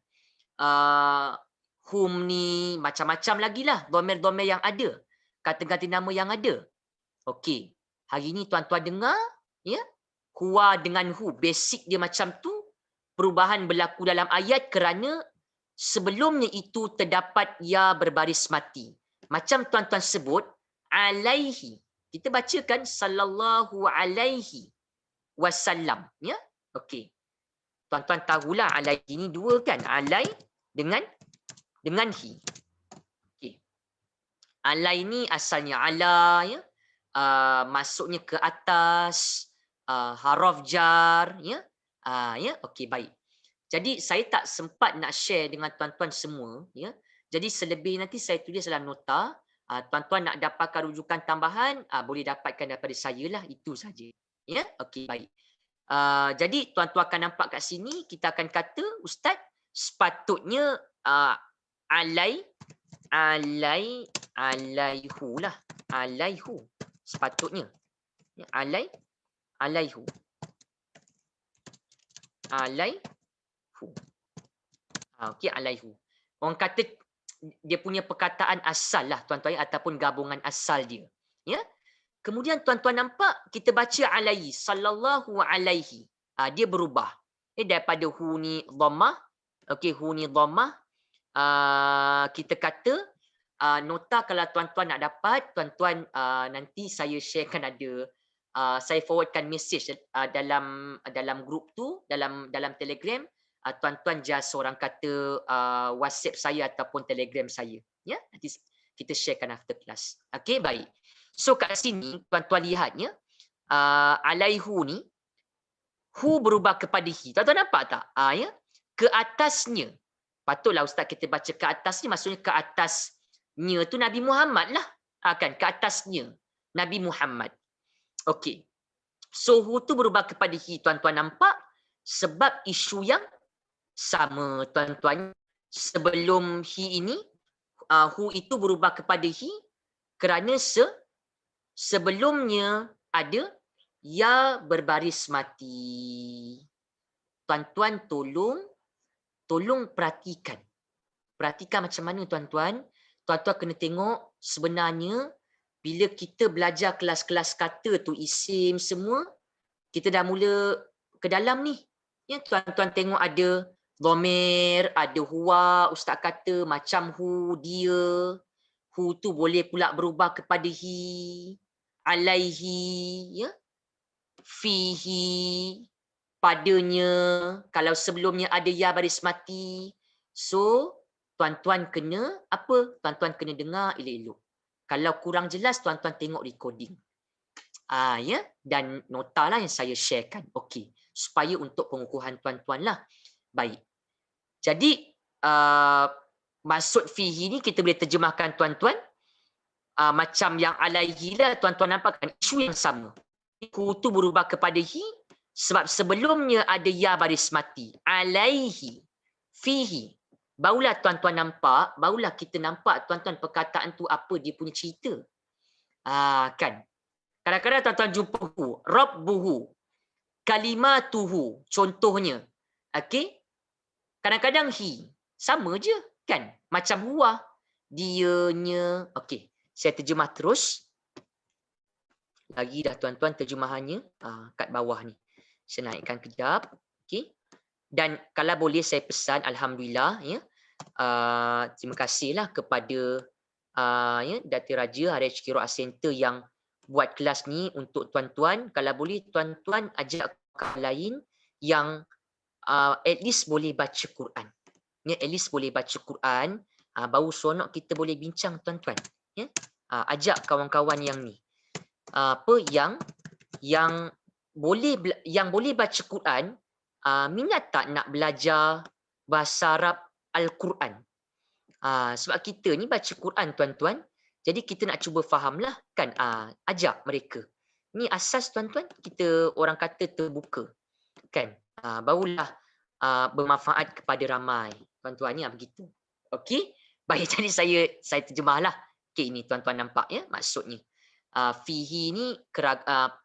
Hum ni macam-macam lagi lah dhamir-dhamir yang ada. Kata ganti nama yang ada. Okey. Hari ni tuan-tuan dengar ya. Huwa dengan hu, basic dia macam tu. Perubahan berlaku dalam ayat kerana sebelumnya itu terdapat ya berbaris mati. Macam tuan-tuan sebut alaihi. Kita bacakan sallallahu alaihi wasallam ya. Okey. Tuan-tuan tahulah alaihi ni dua kan? Alai dengan hi. Okey. Alai ni asalnya ala ya. Masuknya ke atas, haraf jar ya. Ya, okey baik. Jadi saya tak sempat nak share dengan tuan-tuan semua ya. Jadi selebih nanti saya tulis dalam nota. Tuan-tuan nak dapatkan rujukan tambahan, boleh dapatkan daripada saya lah, itu saja. Ya, okey baik. Jadi tuan-tuan akan nampak kat sini kita akan kata ustaz sepatutnya alaihu lah. alaihu. Sepatutnya. Ya, alaihu. Alaihu. Okey, alaihu. Orang kata dia punya perkataan asal lah tuan-tuan ataupun gabungan asal dia. Ya. Kemudian tuan-tuan nampak kita baca alaihi, sallallahu alaihi. Dia berubah. Daripada hu ni dhammah. Okey, hu ni dhammah. Kita kata nota kalau tuan-tuan nak dapat, tuan-tuan nanti saya sharekan ada saya forwardkan message dalam grup tu, dalam Telegram. Tuan-tuan just orang kata WhatsApp saya ataupun Telegram saya. Ya, nanti kita sharekan after class. Okey, baik. So kat sini tuan-tuan lihatnya alaihu ni hu berubah kepada hi. Tuan-tuan nampak tak? Ya. Ke atasnya. Patutlah ustaz kita baca ke atasnya, maksudnya ke atasnya tu Nabi Muhammad lah. Kan ke atasnya Nabi Muhammad. Okey. So hu tu berubah kepada hi, tuan-tuan nampak sebab isu yang sama tuan-tuan. Sebelum hi ini hu itu berubah kepada hi kerana sebelumnya ada ya berbaris mati. Tuan-tuan tolong perhatikan. Perhatikan macam mana tuan-tuan. Tuan-tuan kena tengok sebenarnya bila kita belajar kelas-kelas kata tu isim semua, kita dah mula ke dalam ni. Ya, tuan-tuan tengok ada dhamir, ada huwa, ustaz kata macam hu, dia. Hu tu boleh pula berubah kepada hi, alaihi, ya. Fihi, padanya. Kalau sebelumnya ada ya baris mati. So, tuan-tuan kena apa? Tuan-tuan kena dengar elok-elok. Kalau kurang jelas, tuan-tuan tengok recording. Ya, dan nota lah yang saya sharekan. Okey, supaya untuk pengukuhan tuan-tuan lah. Baik. Jadi, maksud fihi ni kita boleh terjemahkan tuan-tuan. Macam yang alaihi lah, tuan-tuan nampak kan isu yang sama. Hu tu berubah kepada hi sebab sebelumnya ada ya baris mati. Alaihi, fihi. Barulah tuan-tuan nampak, barulah kita nampak tuan-tuan perkataan tu apa dia punya cerita. Kan. Kadang-kadang tuan-tuan jumpa hu, rabbuhu, kalimatuhu, contohnya. Okey? Kadang-kadang hi, sama je kan? Macam huwa, dianya. Okey, saya terjemah terus. Lagi dah tuan-tuan terjemahannya kat bawah ni. Saya naikkan kejap. Okey. Dan kalau boleh saya pesan, alhamdulillah, ya. Terima kasihlah kepada ya, Datin Raja RHK Qiraat Center yang buat kelas ni untuk tuan-tuan. Kalau boleh tuan-tuan ajak kawan lain yang at least boleh baca Quran. Ya, at least boleh baca Quran. Baru seronok kita boleh bincang tuan-tuan. Ya. Ajak kawan-kawan yang ni. Yang boleh baca Quran, minat tak nak belajar bahasa Arab Al-Quran? Sebab kita ni baca Quran tuan-tuan, jadi kita nak cuba fahamlah kan. Ajak mereka. Ni asas tuan-tuan, kita orang kata terbuka kan. Barulah bermanfaat kepada ramai. Tuan-tuan ni begitu. Okey? Baik, jadi saya terjemahlah. Okey, ini tuan-tuan nampak ya maksudnya. Fihi ni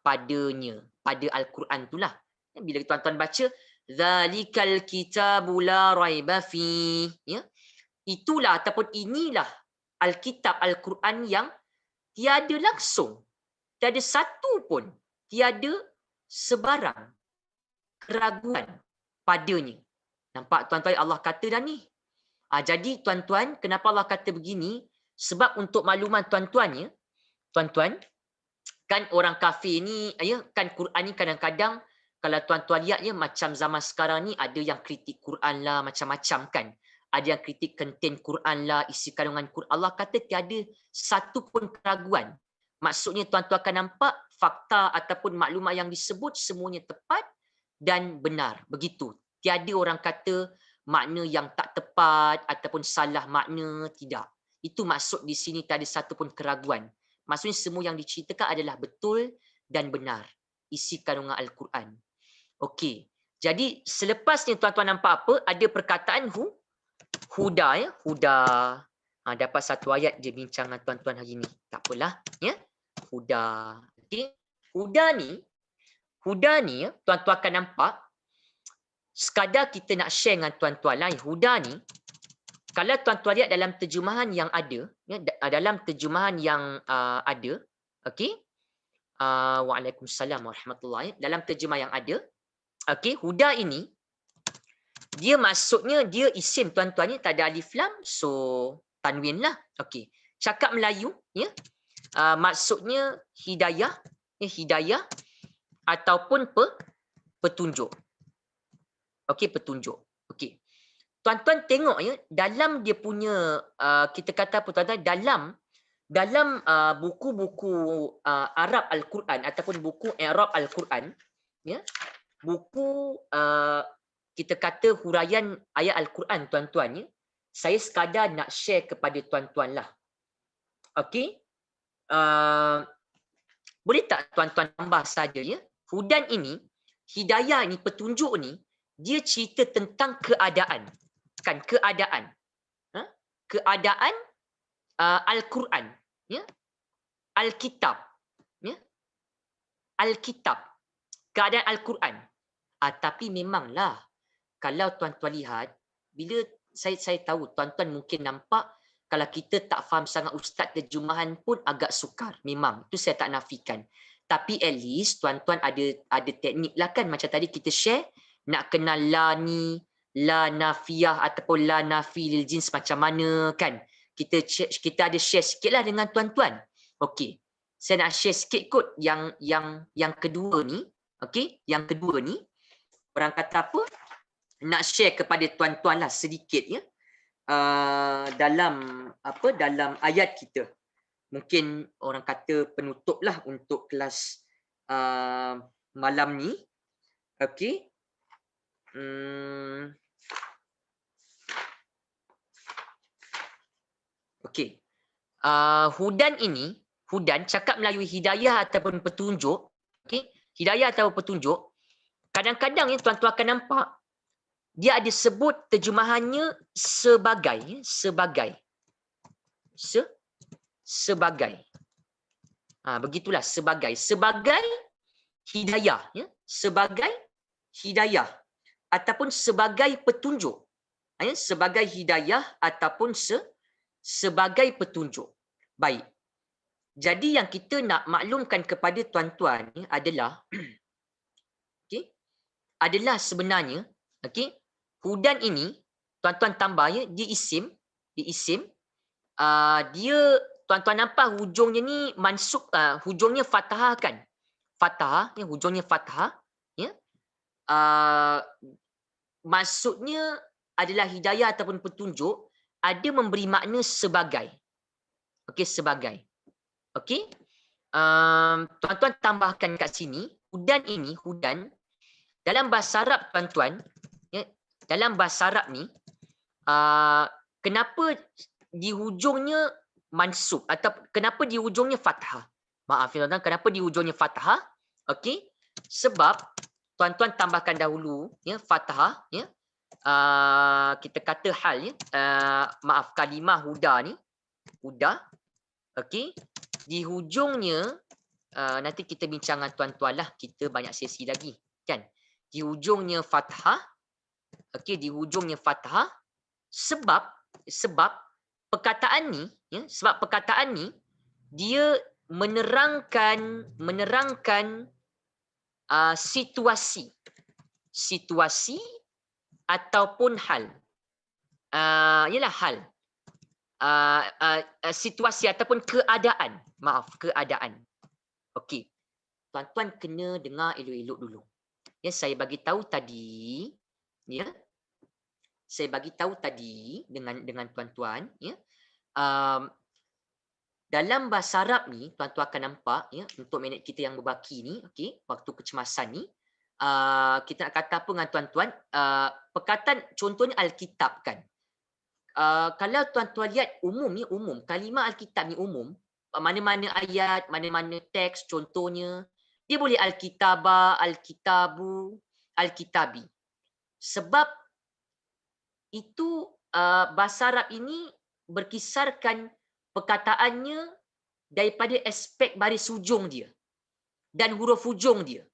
padanya, pada Al-Quran itulah. Bila tuan-tuan baca zalikal kitabu la raiba fi, ya. Itulah ataupun inilah Alkitab Al-Quran yang tiada langsung, tiada satu pun, tiada sebarang keraguan padanya. Nampak tuan-tuan Allah kata dah ni. Jadi tuan-tuan, kenapa Allah kata begini? Sebab untuk makluman tuan-tuan ya, tuan-tuan, kan orang kafir ni, ya, kan Quran ni kadang-kadang kalau tuan-tuan lihat ya, macam zaman sekarang ni ada yang kritik Quran lah, macam-macam kan. Ada yang kritik konten Quran lah, isi kandungan Quran. Allah kata tiada satu pun keraguan. Maksudnya tuan-tuan akan nampak fakta ataupun maklumat yang disebut semuanya tepat dan benar. Begitu. Tiada orang kata makna yang tak tepat ataupun salah makna, tidak. Itu maksud di sini tiada satu pun keraguan. Maksudnya semua yang diceritakan adalah betul dan benar. Isi kandungan Al-Quran. Okey. Jadi selepas ni tuan-tuan nampak apa? Ada perkataan huda ya. Huda. Dapat satu ayat je bincang dengan tuan-tuan hari ni. Tak apalah, ya. Huda. Okey. Huda ni tuan-tuan akan nampak sekadar kita nak share dengan tuan-tuan lah. Huda ni kalau tuan-tuan lihat dalam terjemahan yang ada, ya, dalam terjemahan yang ada, okey. Waalaikumsalam warahmatullahi. Dalam terjemah yang ada, okey, huda ini dia maksudnya dia isim tuan-tuan ni tak ada alif lam, so tanwin lah. Okey. Cakap Melayu, ya. Maksudnya hidayah, hidayah ataupun petunjuk. Okey, petunjuk. Okey. Tuan-tuan tengok ya, dalam dia punya kita kata apa tuan-tuan, dalam buku-buku Arab Al-Quran ataupun buku Arab Al-Quran, ya. Buku kita kata huraian ayat Al-Quran tuan-tuan, ya. Saya sekadar nak share kepada tuan-tuan lah. Okey. Boleh tak tuan-tuan tambah saja, ya? Hudan ini, hidayah ini, petunjuk ni, dia cerita tentang keadaan. Kan, keadaan. Keadaan Al-Quran. Ya? Alkitab. Ya? Alkitab. Keadaan Al-Quran. Tapi memanglah, kalau tuan-tuan lihat, bila saya tahu tuan-tuan mungkin nampak kalau kita tak faham sangat ustaz terjemahan pun agak sukar. Memang, itu saya tak nafikan. Tapi at least tuan-tuan ada teknik lah kan. Macam tadi kita share, nak kenal la ni, la nafiyah ataupun la nafi lil jins macam mana kan. Kita ada share sikit lah dengan tuan-tuan. Okey. Saya nak share sikit kot yang kedua ni. Okey, yang kedua ni. Orang kata apa? Nak share kepada tuan-tuan lah sedikit ya. Dalam ayat kita. Mungkin orang kata penutup lah untuk kelas malam ni. Okey. Okey. Hudan ini, hudan cakap Melayu hidayah ataupun petunjuk. Okey. Hidayah atau petunjuk. Kadang-kadang ya tuan-tuan akan nampak dia ada sebut terjemahannya sebagai begitulah sebagai hidayah ya, sebagai hidayah ataupun sebagai petunjuk ya, sebagai hidayah ataupun sebagai petunjuk. Baik, jadi yang kita nak maklumkan kepada tuan-tuan adalah okay, adalah sebenarnya okay, hudan ini tuan-tuan tambah ya, dia isim, dia tuan-tuan nampak hujungnya ni mansub, hujungnya fathah kan, fathah ya, hujungnya fathah ya. Maksudnya adalah hidayah ataupun petunjuk, ada memberi makna sebagai. Okey, sebagai. Okey. Tuan-tuan tambahkan kat sini, hudan ini, hudan dalam bahasa Arab tuan-tuan, ya, dalam bahasa Arab ni kenapa di hujungnya mansub atau kenapa di hujungnya fathah? Maaf ya tuan-tuan, kenapa di hujungnya fathah? Okey. Sebab tuan-tuan tambahkan dahulu ya fathah ya. Kita kata hal ya. Maaf, kalimah huda ni, huda. Okey. Di hujungnya nanti kita bincang dengan tuan-tuan lah, kita banyak sesi lagi kan. Di hujungnya fathah. Okey, di hujungnya fathah sebab perkataan ni ya, sebab perkataan ni dia menerangkan situasi ataupun hal. Ialah hal. Situasi ataupun keadaan. Maaf, keadaan. Okey. Tuan-tuan kena dengar elok-elok dulu. Ya, saya bagi tahu tadi, ya. Saya bagi tahu tadi dengan tuan-tuan, ya. Dalam bahasa Arab ni, tuan-tuan akan nampak ya, untuk minit kita yang berbaki ni, okey, waktu kecemasan ni, kita nak kata apa dengan tuan-tuan? Perkataan contohnya Alkitab kan. Kalau tuan-tuan lihat umum ni, umum, kalimah Alkitab ni umum, mana-mana ayat, mana-mana teks contohnya, dia boleh Alkitabah, Alkitabu, Alkitabi. Sebab itu bahasa Arab ini berkisarkan perkataannya daripada aspek baris hujung dia dan huruf hujung dia.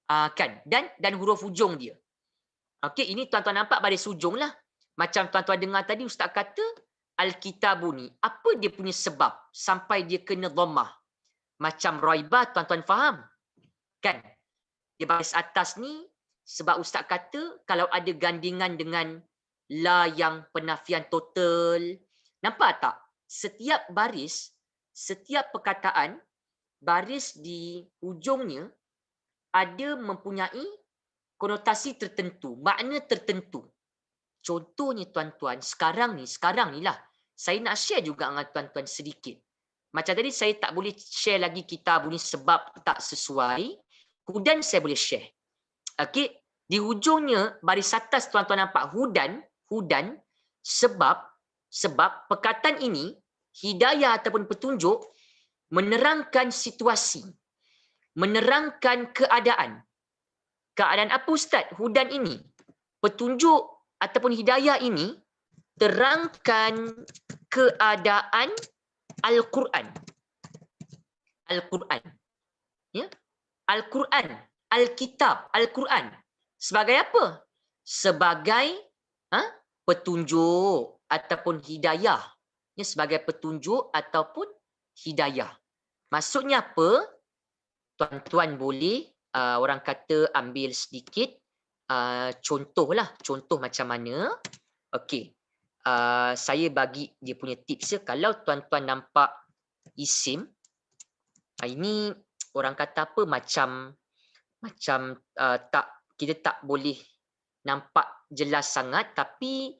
Kan? Dan huruf hujung dia. Okey, ini tuan-tuan nampak baris hujung lah. Macam tuan-tuan dengar tadi Ustaz kata, Al-Kitabu ni, apa dia punya sebab sampai dia kena dhammah? Macam Raibah, tuan-tuan faham? Kan? Di baris atas ni, sebab Ustaz kata, kalau ada gandingan dengan la yang penafian total, nampak tak? Setiap baris, setiap perkataan, baris di hujungnya ada mempunyai konotasi tertentu, makna tertentu. Contohnya tuan-tuan, sekarang ni lah, saya nak share juga dengan tuan-tuan sedikit. Macam tadi saya tak boleh share lagi kitab ni sebab tak sesuai. Hudan saya boleh share. Okey, di hujungnya baris atas tuan-tuan nampak hudan sebab perkataan ini hidayah ataupun petunjuk menerangkan situasi, menerangkan keadaan. Keadaan apa Ustaz? Hudan ini, petunjuk ataupun hidayah ini terangkan keadaan Al-Quran. Al-Quran. Ya? Al-Quran, Alkitab, Al-Quran. Sebagai apa? Sebagai petunjuk ataupun hidayah. Ya, sebagai petunjuk ataupun hidayah. Maksudnya apa? Tuan-tuan boleh orang kata ambil sedikit contoh lah. Contoh macam mana. Okey. Saya bagi dia punya tips ya. Kalau tuan-tuan nampak isim, ini orang kata apa, macam tak, kita tak boleh nampak jelas sangat, tapi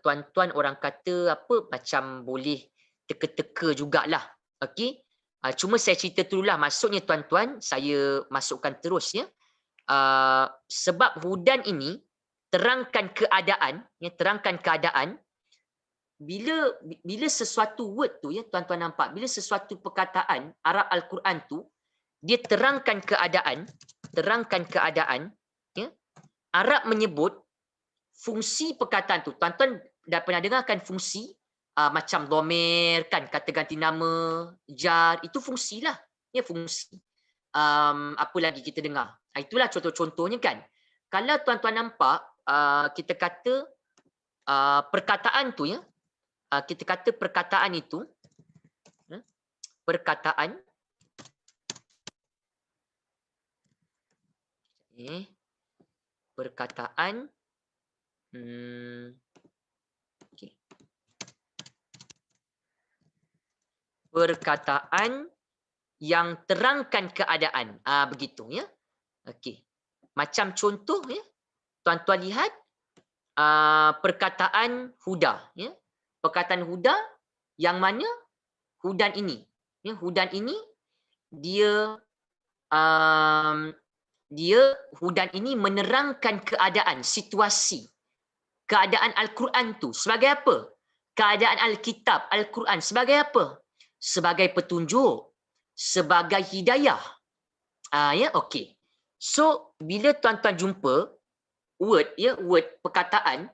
tuan-tuan orang kata apa, macam boleh teka-teka jugalah. Okey. Cuma saya cerita dululah, maksudnya tuan-tuan, saya masukkan terus ya. Sebab hudan ini terangkan keadaan, ya, terangkan keadaan. Bila sesuatu word tu ya, tuan-tuan nampak, bila sesuatu perkataan Arab Al-Quran tu dia terangkan keadaan, ya. Arab menyebut fungsi perkataan tu. Tuan-tuan dah pernah dengarkan fungsi macam dhamir kan, kata ganti nama, jar, itu fungsilah. Ya, fungsi. Apa lagi kita dengar? Itulah contoh-contohnya kan. Kalau tuan-tuan nampak kita kata perkataan tu ya, kita kata perkataan itu, perkataan perkataan perkataan yang terangkan keadaan, begitu ya. Okey, macam contoh ya, tuan-tuan lihat perkataan huda ya. Perkataan huda yang mana hudan ini ya, hudan ini dia hudan ini menerangkan keadaan, situasi, keadaan Al-Quran tu sebagai apa? Keadaan Alkitab, Al-Quran sebagai apa? Sebagai petunjuk, sebagai hidayah. Ya, okey. So bila tuan-tuan jumpa word ya, word perkataan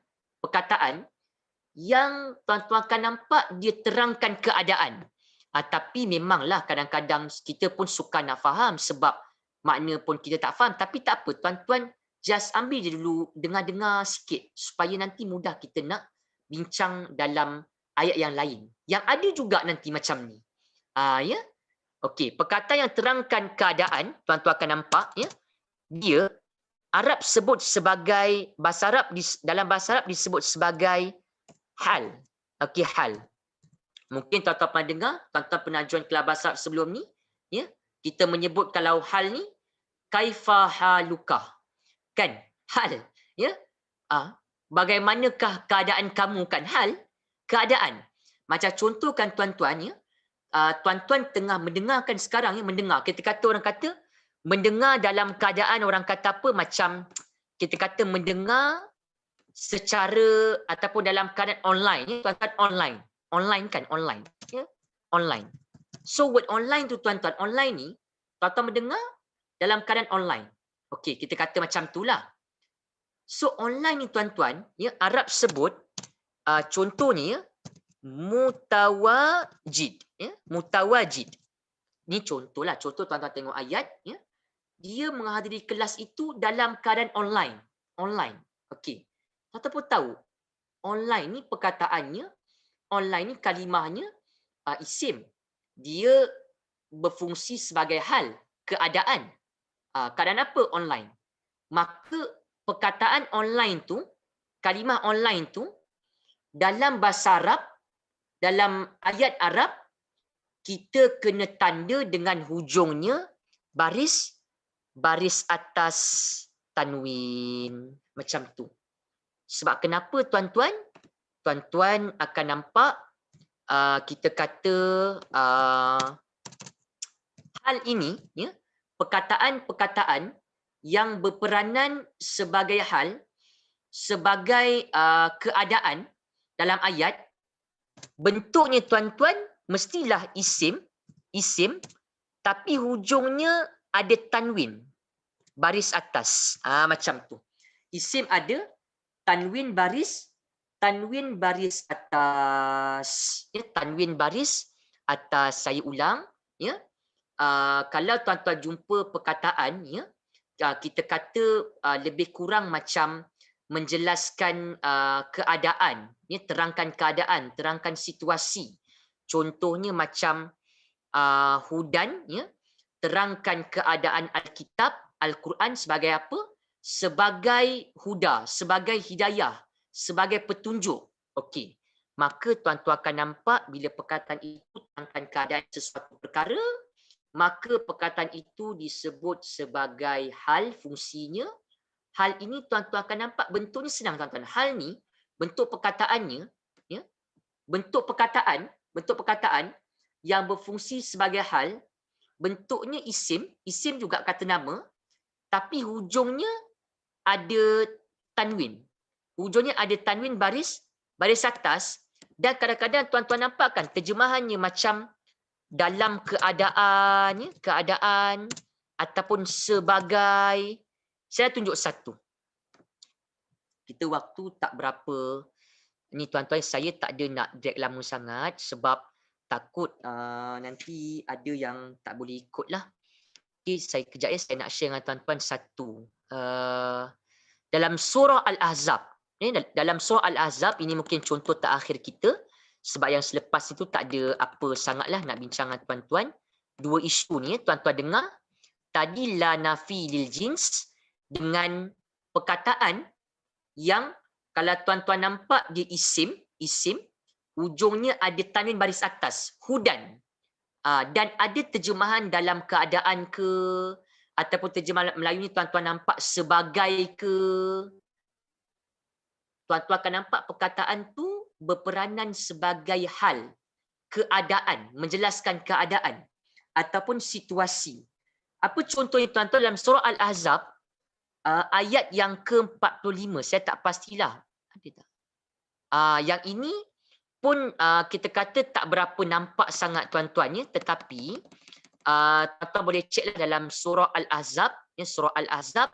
yang tuan-tuan akan nampak dia terangkan keadaan. Tapi memanglah kadang-kadang kita pun suka nak faham sebab makna pun kita tak faham, tapi tak apa, tuan-tuan just ambil je dulu, dengar-dengar sikit supaya nanti mudah kita nak bincang dalam ayat yang lain. Yang ada juga nanti macam ni. Ya. Okey, perkataan yang terangkan keadaan, tuan-tuan akan nampak ya. Dia Arab sebut sebagai, bahasa Arab dalam bahasa Arab disebut sebagai hal. Okey, hal. Mungkin tuan-tuan pernah dengar, tuan-tuan pernah join kelas bahasa Arab sebelum ni, ya. Kita menyebut kalau hal ni kaifa haluka. Kan? Hal, ya. Bagaimanakah keadaan kamu kan? Hal, keadaan. Macam contoh kan tuan-tuan ya, tuan-tuan tengah mendengarkan sekarang ya, mendengar. Kita kata, orang kata mendengar dalam keadaan, orang kata apa, macam kita kata mendengar secara ataupun dalam keadaan online ya, tuan-tuan, online. Online kan, online ya, online. So word online tu tuan-tuan, online ni tuan-tuan mendengar dalam keadaan online. Okey, kita kata macam itulah. So online ni tuan-tuan ya, Arab sebut contohnya ya, mutawajid. Ya? Mutawajid. Ni contohlah. Contoh tuan-tuan tengok ayat. Ya? Dia menghadiri kelas itu dalam keadaan online. Online. Okey. Tuan-tuan pun tahu. Online ni perkataannya, online ni kalimahnya isim. Dia berfungsi sebagai hal, keadaan. Keadaan apa online? Maka perkataan online tu, kalimah online tu, dalam bahasa Arab, dalam ayat Arab, kita kena tanda dengan hujungnya baris atas tanwin. Macam tu. Sebab kenapa tuan-tuan? Tuan-tuan akan nampak kita kata hal ini, ya, perkataan-perkataan yang berperanan sebagai hal, sebagai keadaan dalam ayat, bentuknya tuan-tuan mestilah isim, tapi hujungnya ada tanwin, baris atas. Macam tu. Isim ada, tanwin baris atas. Ya, tanwin baris atas. Saya ulang. Ya. Kalau tuan-tuan jumpa perkataan, ya, kita kata lebih kurang macam menjelaskan keadaan, ya, terangkan keadaan, terangkan situasi. Contohnya macam hudan, ya, terangkan keadaan Alkitab, Al-Quran sebagai apa? Sebagai huda, sebagai hidayah, sebagai petunjuk. Okey. Maka tuan-tuan akan nampak bila perkataan itu terangkan keadaan sesuatu perkara, maka perkataan itu disebut sebagai hal, fungsinya. Hal ini tuan-tuan akan nampak bentuknya senang tuan-tuan. Hal ni, bentuk perkataannya, ya, bentuk perkataan yang berfungsi sebagai hal, bentuknya isim juga kata nama, tapi hujungnya ada tanwin. Hujungnya ada tanwin baris atas, dan kadang-kadang tuan-tuan nampak kan terjemahannya macam dalam keadaan ataupun sebagai. Saya tunjuk satu. Kita waktu tak berapa ni tuan-tuan, saya tak ada nak drag lama sangat sebab takut nanti ada yang tak boleh ikut lah. Okay, kejap ya, saya nak share dengan tuan-tuan satu. Dalam surah Al-Ahzab. Dalam surah Al-Ahzab, ini mungkin contoh terakhir kita. Sebab yang selepas itu tak ada apa sangatlah nak bincang dengan tuan-tuan. Dua isu ni, tuan-tuan dengar. Tadi la nafi lil jins dengan perkataan yang kalau tuan-tuan nampak dia isim, ujungnya ada tanwin baris atas, hudan. Dan ada terjemahan dalam keadaan ke, ataupun terjemahan Melayu ni tuan-tuan nampak sebagai ke. Tuan-tuan akan nampak perkataan tu berperanan sebagai hal, keadaan, menjelaskan keadaan ataupun situasi. Apa contohnya tuan-tuan dalam surah Al-Ahzab, ayat yang ke-45, saya tak pastilah. Ada tak? Yang ini pun kita kata tak berapa nampak sangat tuan-tuan, ya, tetapi tuan-tuan boleh ceklah dalam surah Al-Ahzab, ya, surah Al-Ahzab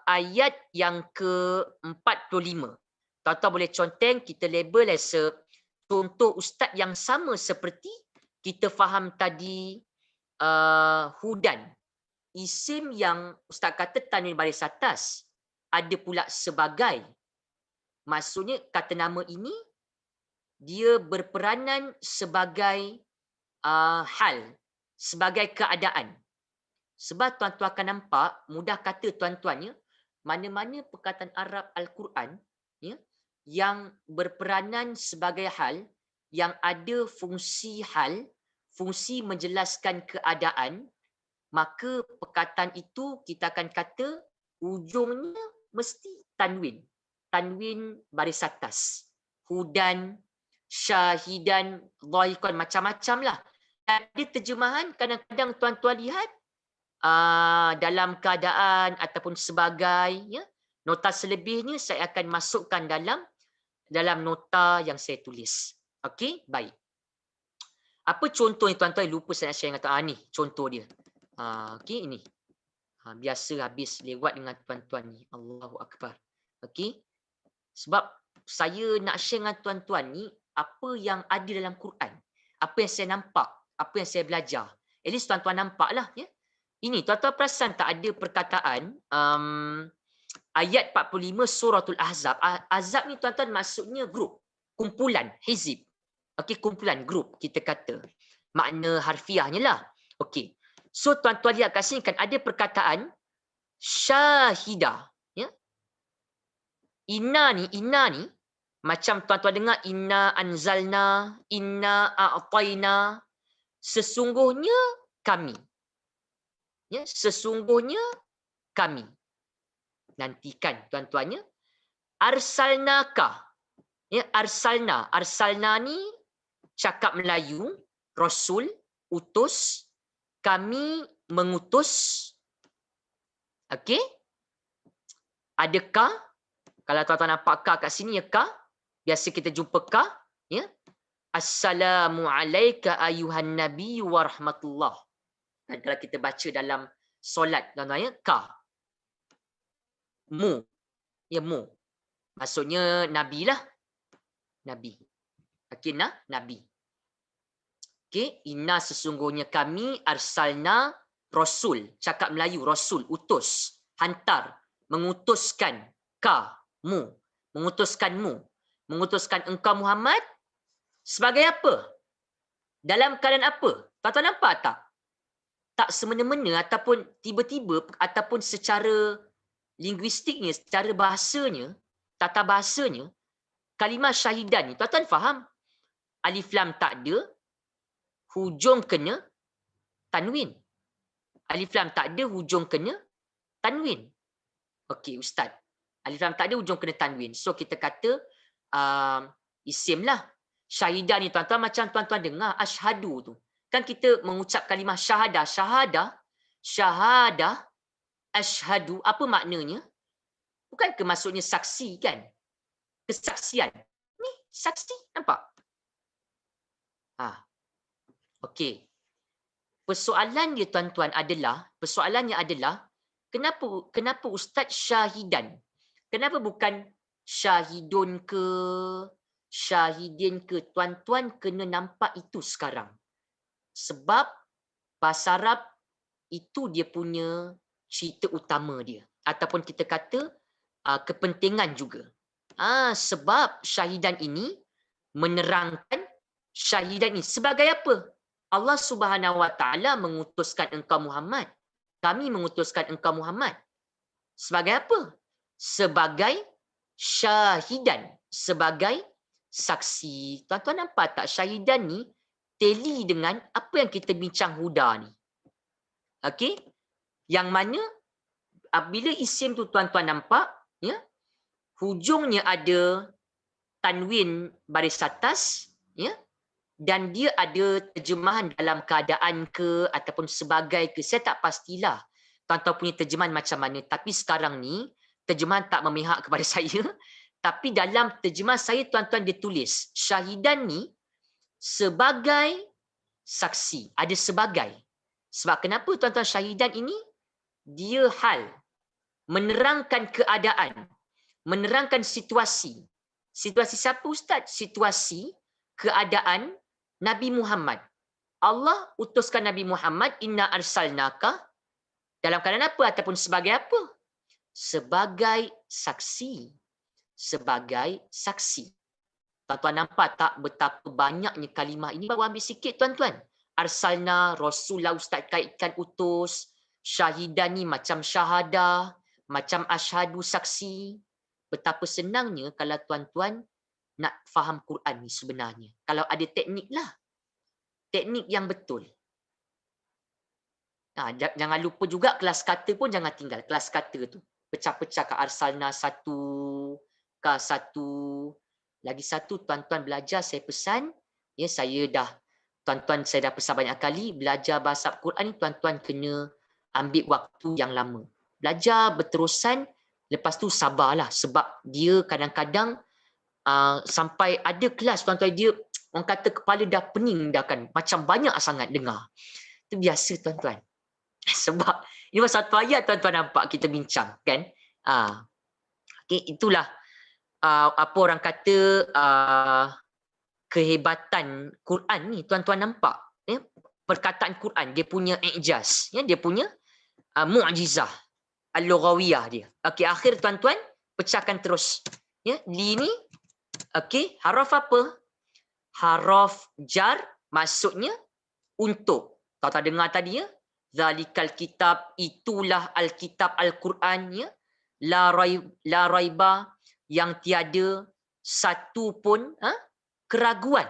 ayat yang ke-45. Tuan-tuan boleh conteng, kita label as contoh ustaz yang sama seperti kita faham tadi hudan. Isim yang ustaz kata tanwin baris atas, ada pula sebagai. Maksudnya kata nama ini dia berperanan sebagai hal, sebagai keadaan. Sebab tuan-tuan akan nampak, mudah kata tuan-tuan, ya, mana-mana perkataan Arab Al-Quran, ya, yang berperanan sebagai hal, yang ada fungsi hal, fungsi menjelaskan keadaan, maka perkataan itu kita akan kata ujungnya mesti tanwin. Tanwin baris atas. Hudan, syahidan, dhahikan, macam-macam lah. Ada terjemahan kadang-kadang tuan-tuan lihat dalam keadaan ataupun sebagai, ya. Nota selebihnya saya akan masukkan dalam nota yang saya tulis. Okey, baik. Apa contoh ni tuan-tuan? Lupa saya nak share dengan tuan. Ni contoh dia. Okey, ini. Biasa habis lewat dengan tuan-tuan ni. Allahu Akbar. Okey. Sebab saya nak share dengan tuan-tuan ni apa yang ada dalam Quran. Apa yang saya nampak, apa yang saya belajar. At least tuan-tuan nampaklah ya. Ini tuan-tuan perasan tak ada perkataan ayat 45 suratul Ahzab. Ahzab ni tuan-tuan maksudnya grup, kumpulan, hizib. Okey, kumpulan, grup kita kata. Makna harfiahnya lah. Okey. So tuan-tuan lihat kat sini kan ada perkataan syahidah. Ya. Inna ni macam tuan-tuan dengar inna anzalna, inna a'tayna, sesungguhnya kami. Ya, sesungguhnya kami. Nantikan tuan-tuannya. Arsalnaka. Ya, arsalna. Arsalna ni cakap Melayu, Rasul, utus, kami mengutus. Okey? Adakah? Kalau tuan-tuan nampak ka kat sini ya ka. Biasa kita jumpa ka. Ya. Assalamualaikum ayuhan nabi wa rahmatullah. Dan kalau kita baca dalam solat tuan-tuan ya ka. Mu. Ya mu. Maksudnya nabi lah. Nabi. Okey nah, nabi. Okey, inna sesungguhnya kami arsalna rasul, cakap Melayu rasul, utus, hantar, mengutuskan kamu, mengutuskanmu, mengutuskan engkau Muhammad sebagai apa? Dalam keadaan apa? Tuan-tuan nampak tak? Tak semena-mena ataupun tiba-tiba ataupun secara linguistiknya, secara bahasanya, tata bahasanya, kalimah syahidan ni, tuan-tuan faham? Alif lam tak ada, hujung kena tanwin. Alif lam tak ada, hujung kena tanwin. Okey, Ustaz. Alif lam tak ada, hujung kena tanwin. So, kita kata isim lah. Syahidah ni tuan-tuan macam tuan-tuan dengar asyhadu tu. Kan kita mengucap kalimah syahadah. Syahadah, asyhadu. Apa maknanya? Bukan ke maksudnya saksi kan? Kesaksian. Ni saksi, nampak? Okey. Persoalannya tuan-tuan adalah, kenapa Ustaz syahidan? Kenapa bukan syahidun ke, syahidin ke? Tuan-tuan kena nampak itu sekarang. Sebab bahasa Arab itu dia punya cerita utama dia. Ataupun kita kata kepentingan juga. Sebab syahidan ini menerangkan syahidan ini sebagai apa? Allah Subhanahu Wa Taala mengutuskan engkau Muhammad. Kami mengutuskan engkau Muhammad. Sebagai apa? Sebagai syahidan, sebagai saksi. Tuan-tuan nampak tak syahidan ni teli dengan apa yang kita bincang huda ni. Okey? Yang mana bila isim tu tuan-tuan nampak, ya? Hujungnya ada tanwin baris atas, ya? Dan dia ada terjemahan dalam keadaan ke ataupun sebagai ke, saya tak pastilah tuan-tuan punya terjemahan macam mana, tapi sekarang ni terjemahan tak memihak kepada saya, tapi dalam terjemahan saya tuan-tuan dia tulis syahidan ni sebagai saksi, ada sebagai. Sebab kenapa tuan-tuan syahidan ini dia hal menerangkan keadaan, menerangkan situasi. Situasi siapa Ustaz? Situasi keadaan Nabi Muhammad. Allah utuskan Nabi Muhammad, inna arsalnaka, dalam keadaan apa ataupun sebagai apa? Sebagai saksi. Sebagai saksi. Tuan-tuan nampak tak betapa banyaknya kalimah ini? Baru ambil sikit tuan-tuan. Arsalna, Rasulullah Ustaz kaitkan utus. Syahidan ni macam syahadah, macam asyhadu saksi. Betapa senangnya kalau tuan-tuan nak faham Quran ni sebenarnya. Kalau ada teknik lah. Teknik yang betul. Jangan lupa juga kelas kata pun jangan tinggal. Kelas kata tu. Pecah-pecah ke arsalna satu, ke satu. Lagi satu tuan-tuan belajar saya pesan. Ya saya dah pesan banyak kali. Belajar bahasa Quran ni tuan-tuan kena ambil waktu yang lama. Belajar berterusan. Lepas tu sabarlah. Sebab dia kadang-kadang sampai ada kelas tuan-tuan dia orang kata kepala dah pening dah kan, macam banyak sangat dengar. Itu biasa tuan-tuan. Sebab ini satu ayat tuan-tuan nampak kita bincang kan. Okay, itulah apa orang kata kehebatan Quran ni, tuan-tuan nampak ya, perkataan Quran dia punya i'jaz ya, dia punya mu'jizah al-lughawiyah dia. Okey, akhir tuan-tuan pecahkan terus ya. Li ni okey, haraf apa? Haraf jar, maksudnya untuk. Tuan-tuan dengar tadi ya, zalikal kitab, itulah alkitab al-Quran ya, la raiba, yang tiada satu pun keraguan,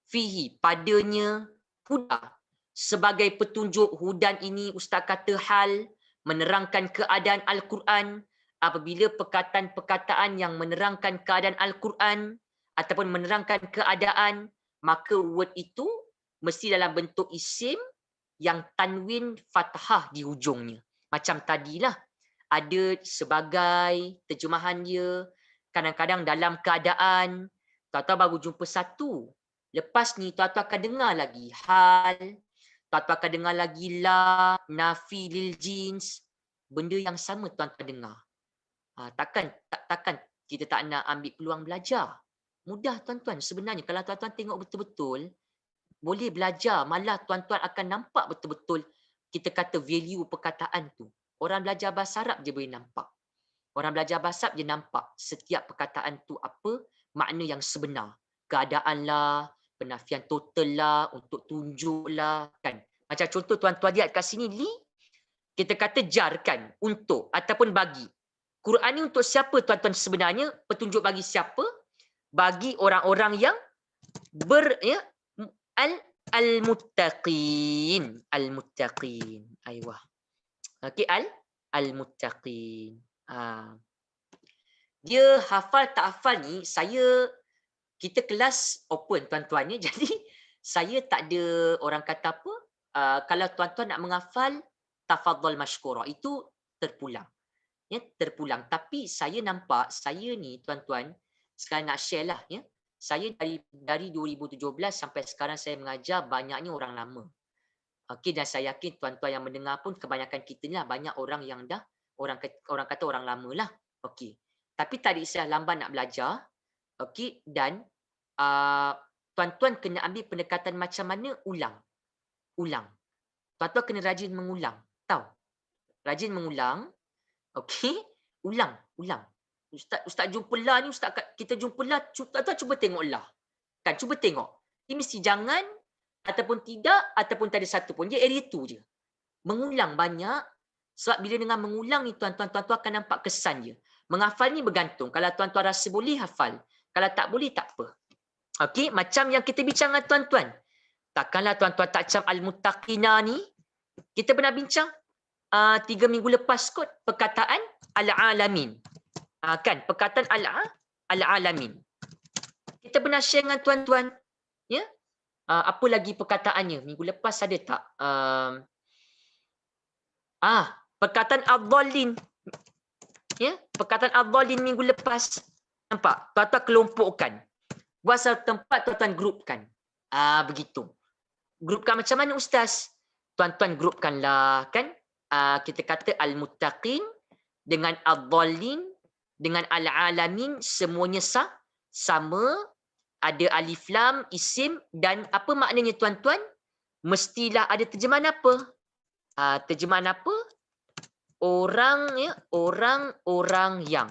fihi, padanya, huda, sebagai petunjuk. Hudan ini Ustaz kata hal menerangkan keadaan Al-Quran. Apabila perkataan-perkataan yang menerangkan keadaan Al-Quran ataupun menerangkan keadaan, maka word itu mesti dalam bentuk isim yang tanwin fathah di hujungnya. Macam tadilah, ada sebagai terjemahan dia, kadang-kadang dalam keadaan, tuan-tuan baru jumpa satu. Lepas ni tuan-tuan akan dengar lagi hal, tuan-tuan akan dengar lagi la, nafi lil jins. Benda yang sama tuan-tuan dengar. Takkan kita tak nak ambil peluang belajar. Mudah tuan-tuan sebenarnya. Kalau tuan-tuan tengok betul-betul, boleh belajar. Malah tuan-tuan akan nampak betul-betul kita kata value perkataan tu. Orang belajar bahasa Arab je boleh nampak. Orang belajar bahasa Arab je nampak setiap perkataan tu apa makna yang sebenar. Keadaan lah, penafian total lah, untuk tunjuk lah. Kan? Macam contoh tuan-tuan lihat kat sini, li, kita kata jar kan, untuk ataupun bagi. Quran ni untuk siapa tuan-tuan sebenarnya? Petunjuk bagi siapa? Bagi orang-orang yang al-muttaqin. Al-muttaqin. Aywa. Okey, al-muttaqin. Dia hafal tak hafal ni, kita kelas open tuan-tuan ya. Jadi saya tak ada orang kata apa, kalau tuan-tuan nak menghafal tafadhal mashkura, itu terpulang. Ya, terpulang. Tapi saya nampak, saya ni tuan-tuan, sekarang nak share lah ya. Saya dari 2017 sampai sekarang saya mengajar, banyaknya orang lama. Okey, dan saya yakin tuan-tuan yang mendengar pun kebanyakan kita ni lah banyak orang yang dah orang kata orang lama lah. Okey. Tapi tak ada istilah lambat nak belajar. Okey, dan tuan-tuan kena ambil pendekatan macam mana ulang. Tuan-tuan kena rajin mengulang. Tahu? Rajin mengulang. Okey, ulang. Ustaz jumpa lah ni, kita jumpa lah, tuan-tuan cuba tengok lah. Kan, cuba tengok. Dia mesti jangan, ataupun tidak, ataupun tak ada satu pun. Dia area tu je. Mengulang banyak, sebab bila dengan mengulang ni tuan-tuan akan nampak kesan dia. Menghafal ni bergantung. Kalau tuan-tuan rasa boleh, hafal. Kalau tak boleh, tak apa. Okey, macam yang kita bincang dengan tuan-tuan. Takkanlah tuan-tuan tak macam al-muttaqina ni. Kita pernah bincang 3 minggu lepas kot perkataan al-alamin. Kan, perkataan al-alamin. Kita pernah share dengan tuan-tuan. Ya? Apa lagi perkataannya? Minggu lepas ada tak? Perkataan ad-dhallin. Ya, perkataan ad-dhallin minggu lepas. Nampak? Tuan-tuan kelompokkan. Buat satu tempat, tuan-tuan grupkan. Begitu. Grupkan macam mana ustaz? Tuan-tuan grupkanlah kan? Kita kata al-muttaqin dengan ad-dhallin dengan al-alamin, semuanya sama. Ada alif lam, isim, dan apa maknanya tuan-tuan? Mestilah ada terjemahan apa? Terjemahan apa? Orang-orang yang.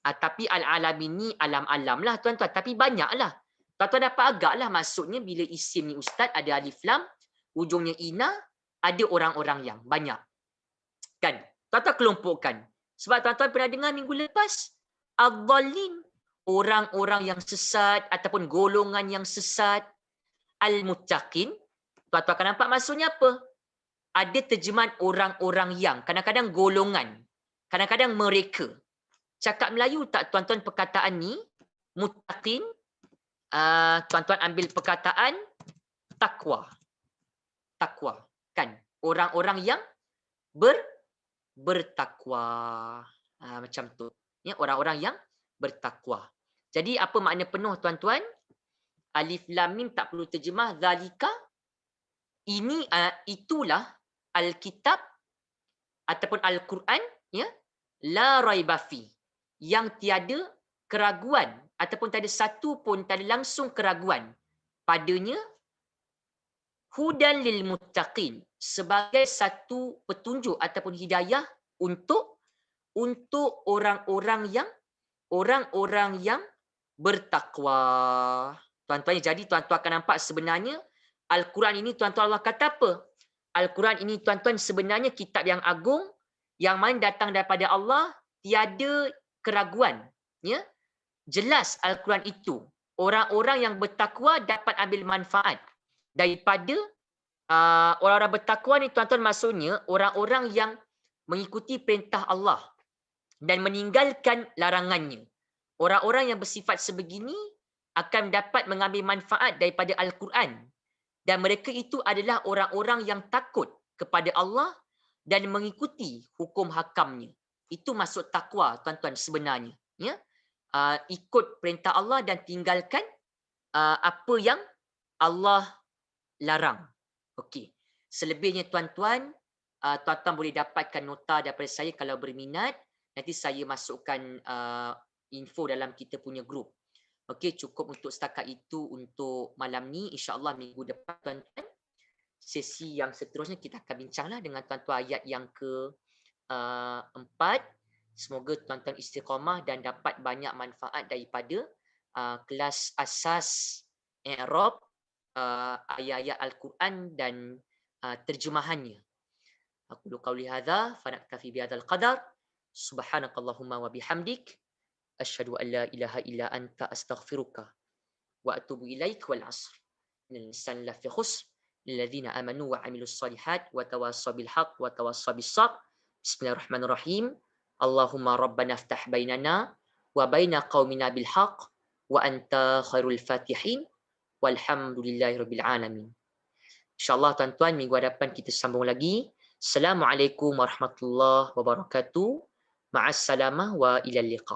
Tapi al-alamin ni alam-alam lah tuan-tuan. Tapi banyak lah. Tuan-tuan dapat agak lah maksudnya bila isim ni ustaz ada alif lam, ujungnya ina, ada orang-orang yang. Banyak. Kan? Tuan-tuan kelompokkan. Sebab tuan-tuan pernah dengar minggu lepas, ad-dhallin, orang-orang yang sesat ataupun golongan yang sesat. Al-muttaqin, tuan-tuan akan nampak maksudnya apa? Ada terjemahan orang-orang yang, kadang-kadang golongan, kadang-kadang mereka. Cakap Melayu tak tuan-tuan perkataan ni? Muttaqin, tuan-tuan ambil perkataan takwa. Takwa, kan? Orang-orang yang bertakwa. Macam tu. Ya, orang-orang yang bertakwa. Jadi apa makna penuh tuan-tuan? Alif lam mim tak perlu terjemah. Zalika, ini itulah Alkitab ataupun Al-Quran, ya, la raiba fi, yang tiada keraguan ataupun tak ada satu pun, tak ada langsung keraguan padanya, hudan lil muttaqin, sebagai satu petunjuk ataupun hidayah untuk orang-orang yang bertakwa. Tuan-tuan, jadi tuan-tuan akan nampak sebenarnya Al-Quran ini, tuan-tuan, Allah kata apa? Al-Quran ini, tuan-tuan, sebenarnya kitab yang agung yang mana datang daripada Allah, tiada keraguan, ya. Jelas Al-Quran itu orang-orang yang bertakwa dapat ambil manfaat daripada orang-orang bertakwa ni, tuan-tuan, maksudnya orang-orang yang mengikuti perintah Allah dan meninggalkan larangannya. Orang-orang yang bersifat sebegini akan dapat mengambil manfaat daripada Al-Quran, dan mereka itu adalah orang-orang yang takut kepada Allah dan mengikuti hukum hakamnya. Itu maksud takwa, tuan-tuan, sebenarnya, ya. Ikut perintah Allah dan tinggalkan apa yang Allah larang. Okey. Selebihnya, tuan-tuan, tuan-tuan boleh dapatkan nota daripada saya kalau berminat. Nanti saya masukkan info dalam kita punya grup. Okey, cukup untuk setakat itu untuk malam ni. InsyaAllah minggu depan, tuan-tuan, sesi yang seterusnya kita akan bincanglah dengan tuan-tuan ayat yang ke-4. Semoga tuan-tuan istiqamah dan dapat banyak manfaat daripada kelas asas i'rab ayat-ayat Al-Quran dan terjemahannya. Aku qauli hadza fa naktafi bihadzal qadar. Subhanakallahumma wa bihamdik asyhadu an la ilaha illa anta astaghfiruka wa atubu ilaik wal 'asr. Innal insana lafi khusr lilladzina amanu wa 'amilus shalihat wa tawassaw bil haqq wa tawassaw bis sabr. Bismillahirrahmanirrahim. Allahumma rabbana iftah bainana wa baina qaumina bil haqq wa anta khairul fatihin walhamdulillahirabbil alamin. InsyaAllah, tuan-tuan, minggu hadapan kita sambung lagi. Assalamualaikum warahmatullahi wabarakatuh. Ma'assalamah wa ilal liqa.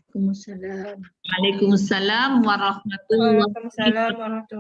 Waalaikumsalam. Waalaikumsalam warahmatullahi wabarakatuh.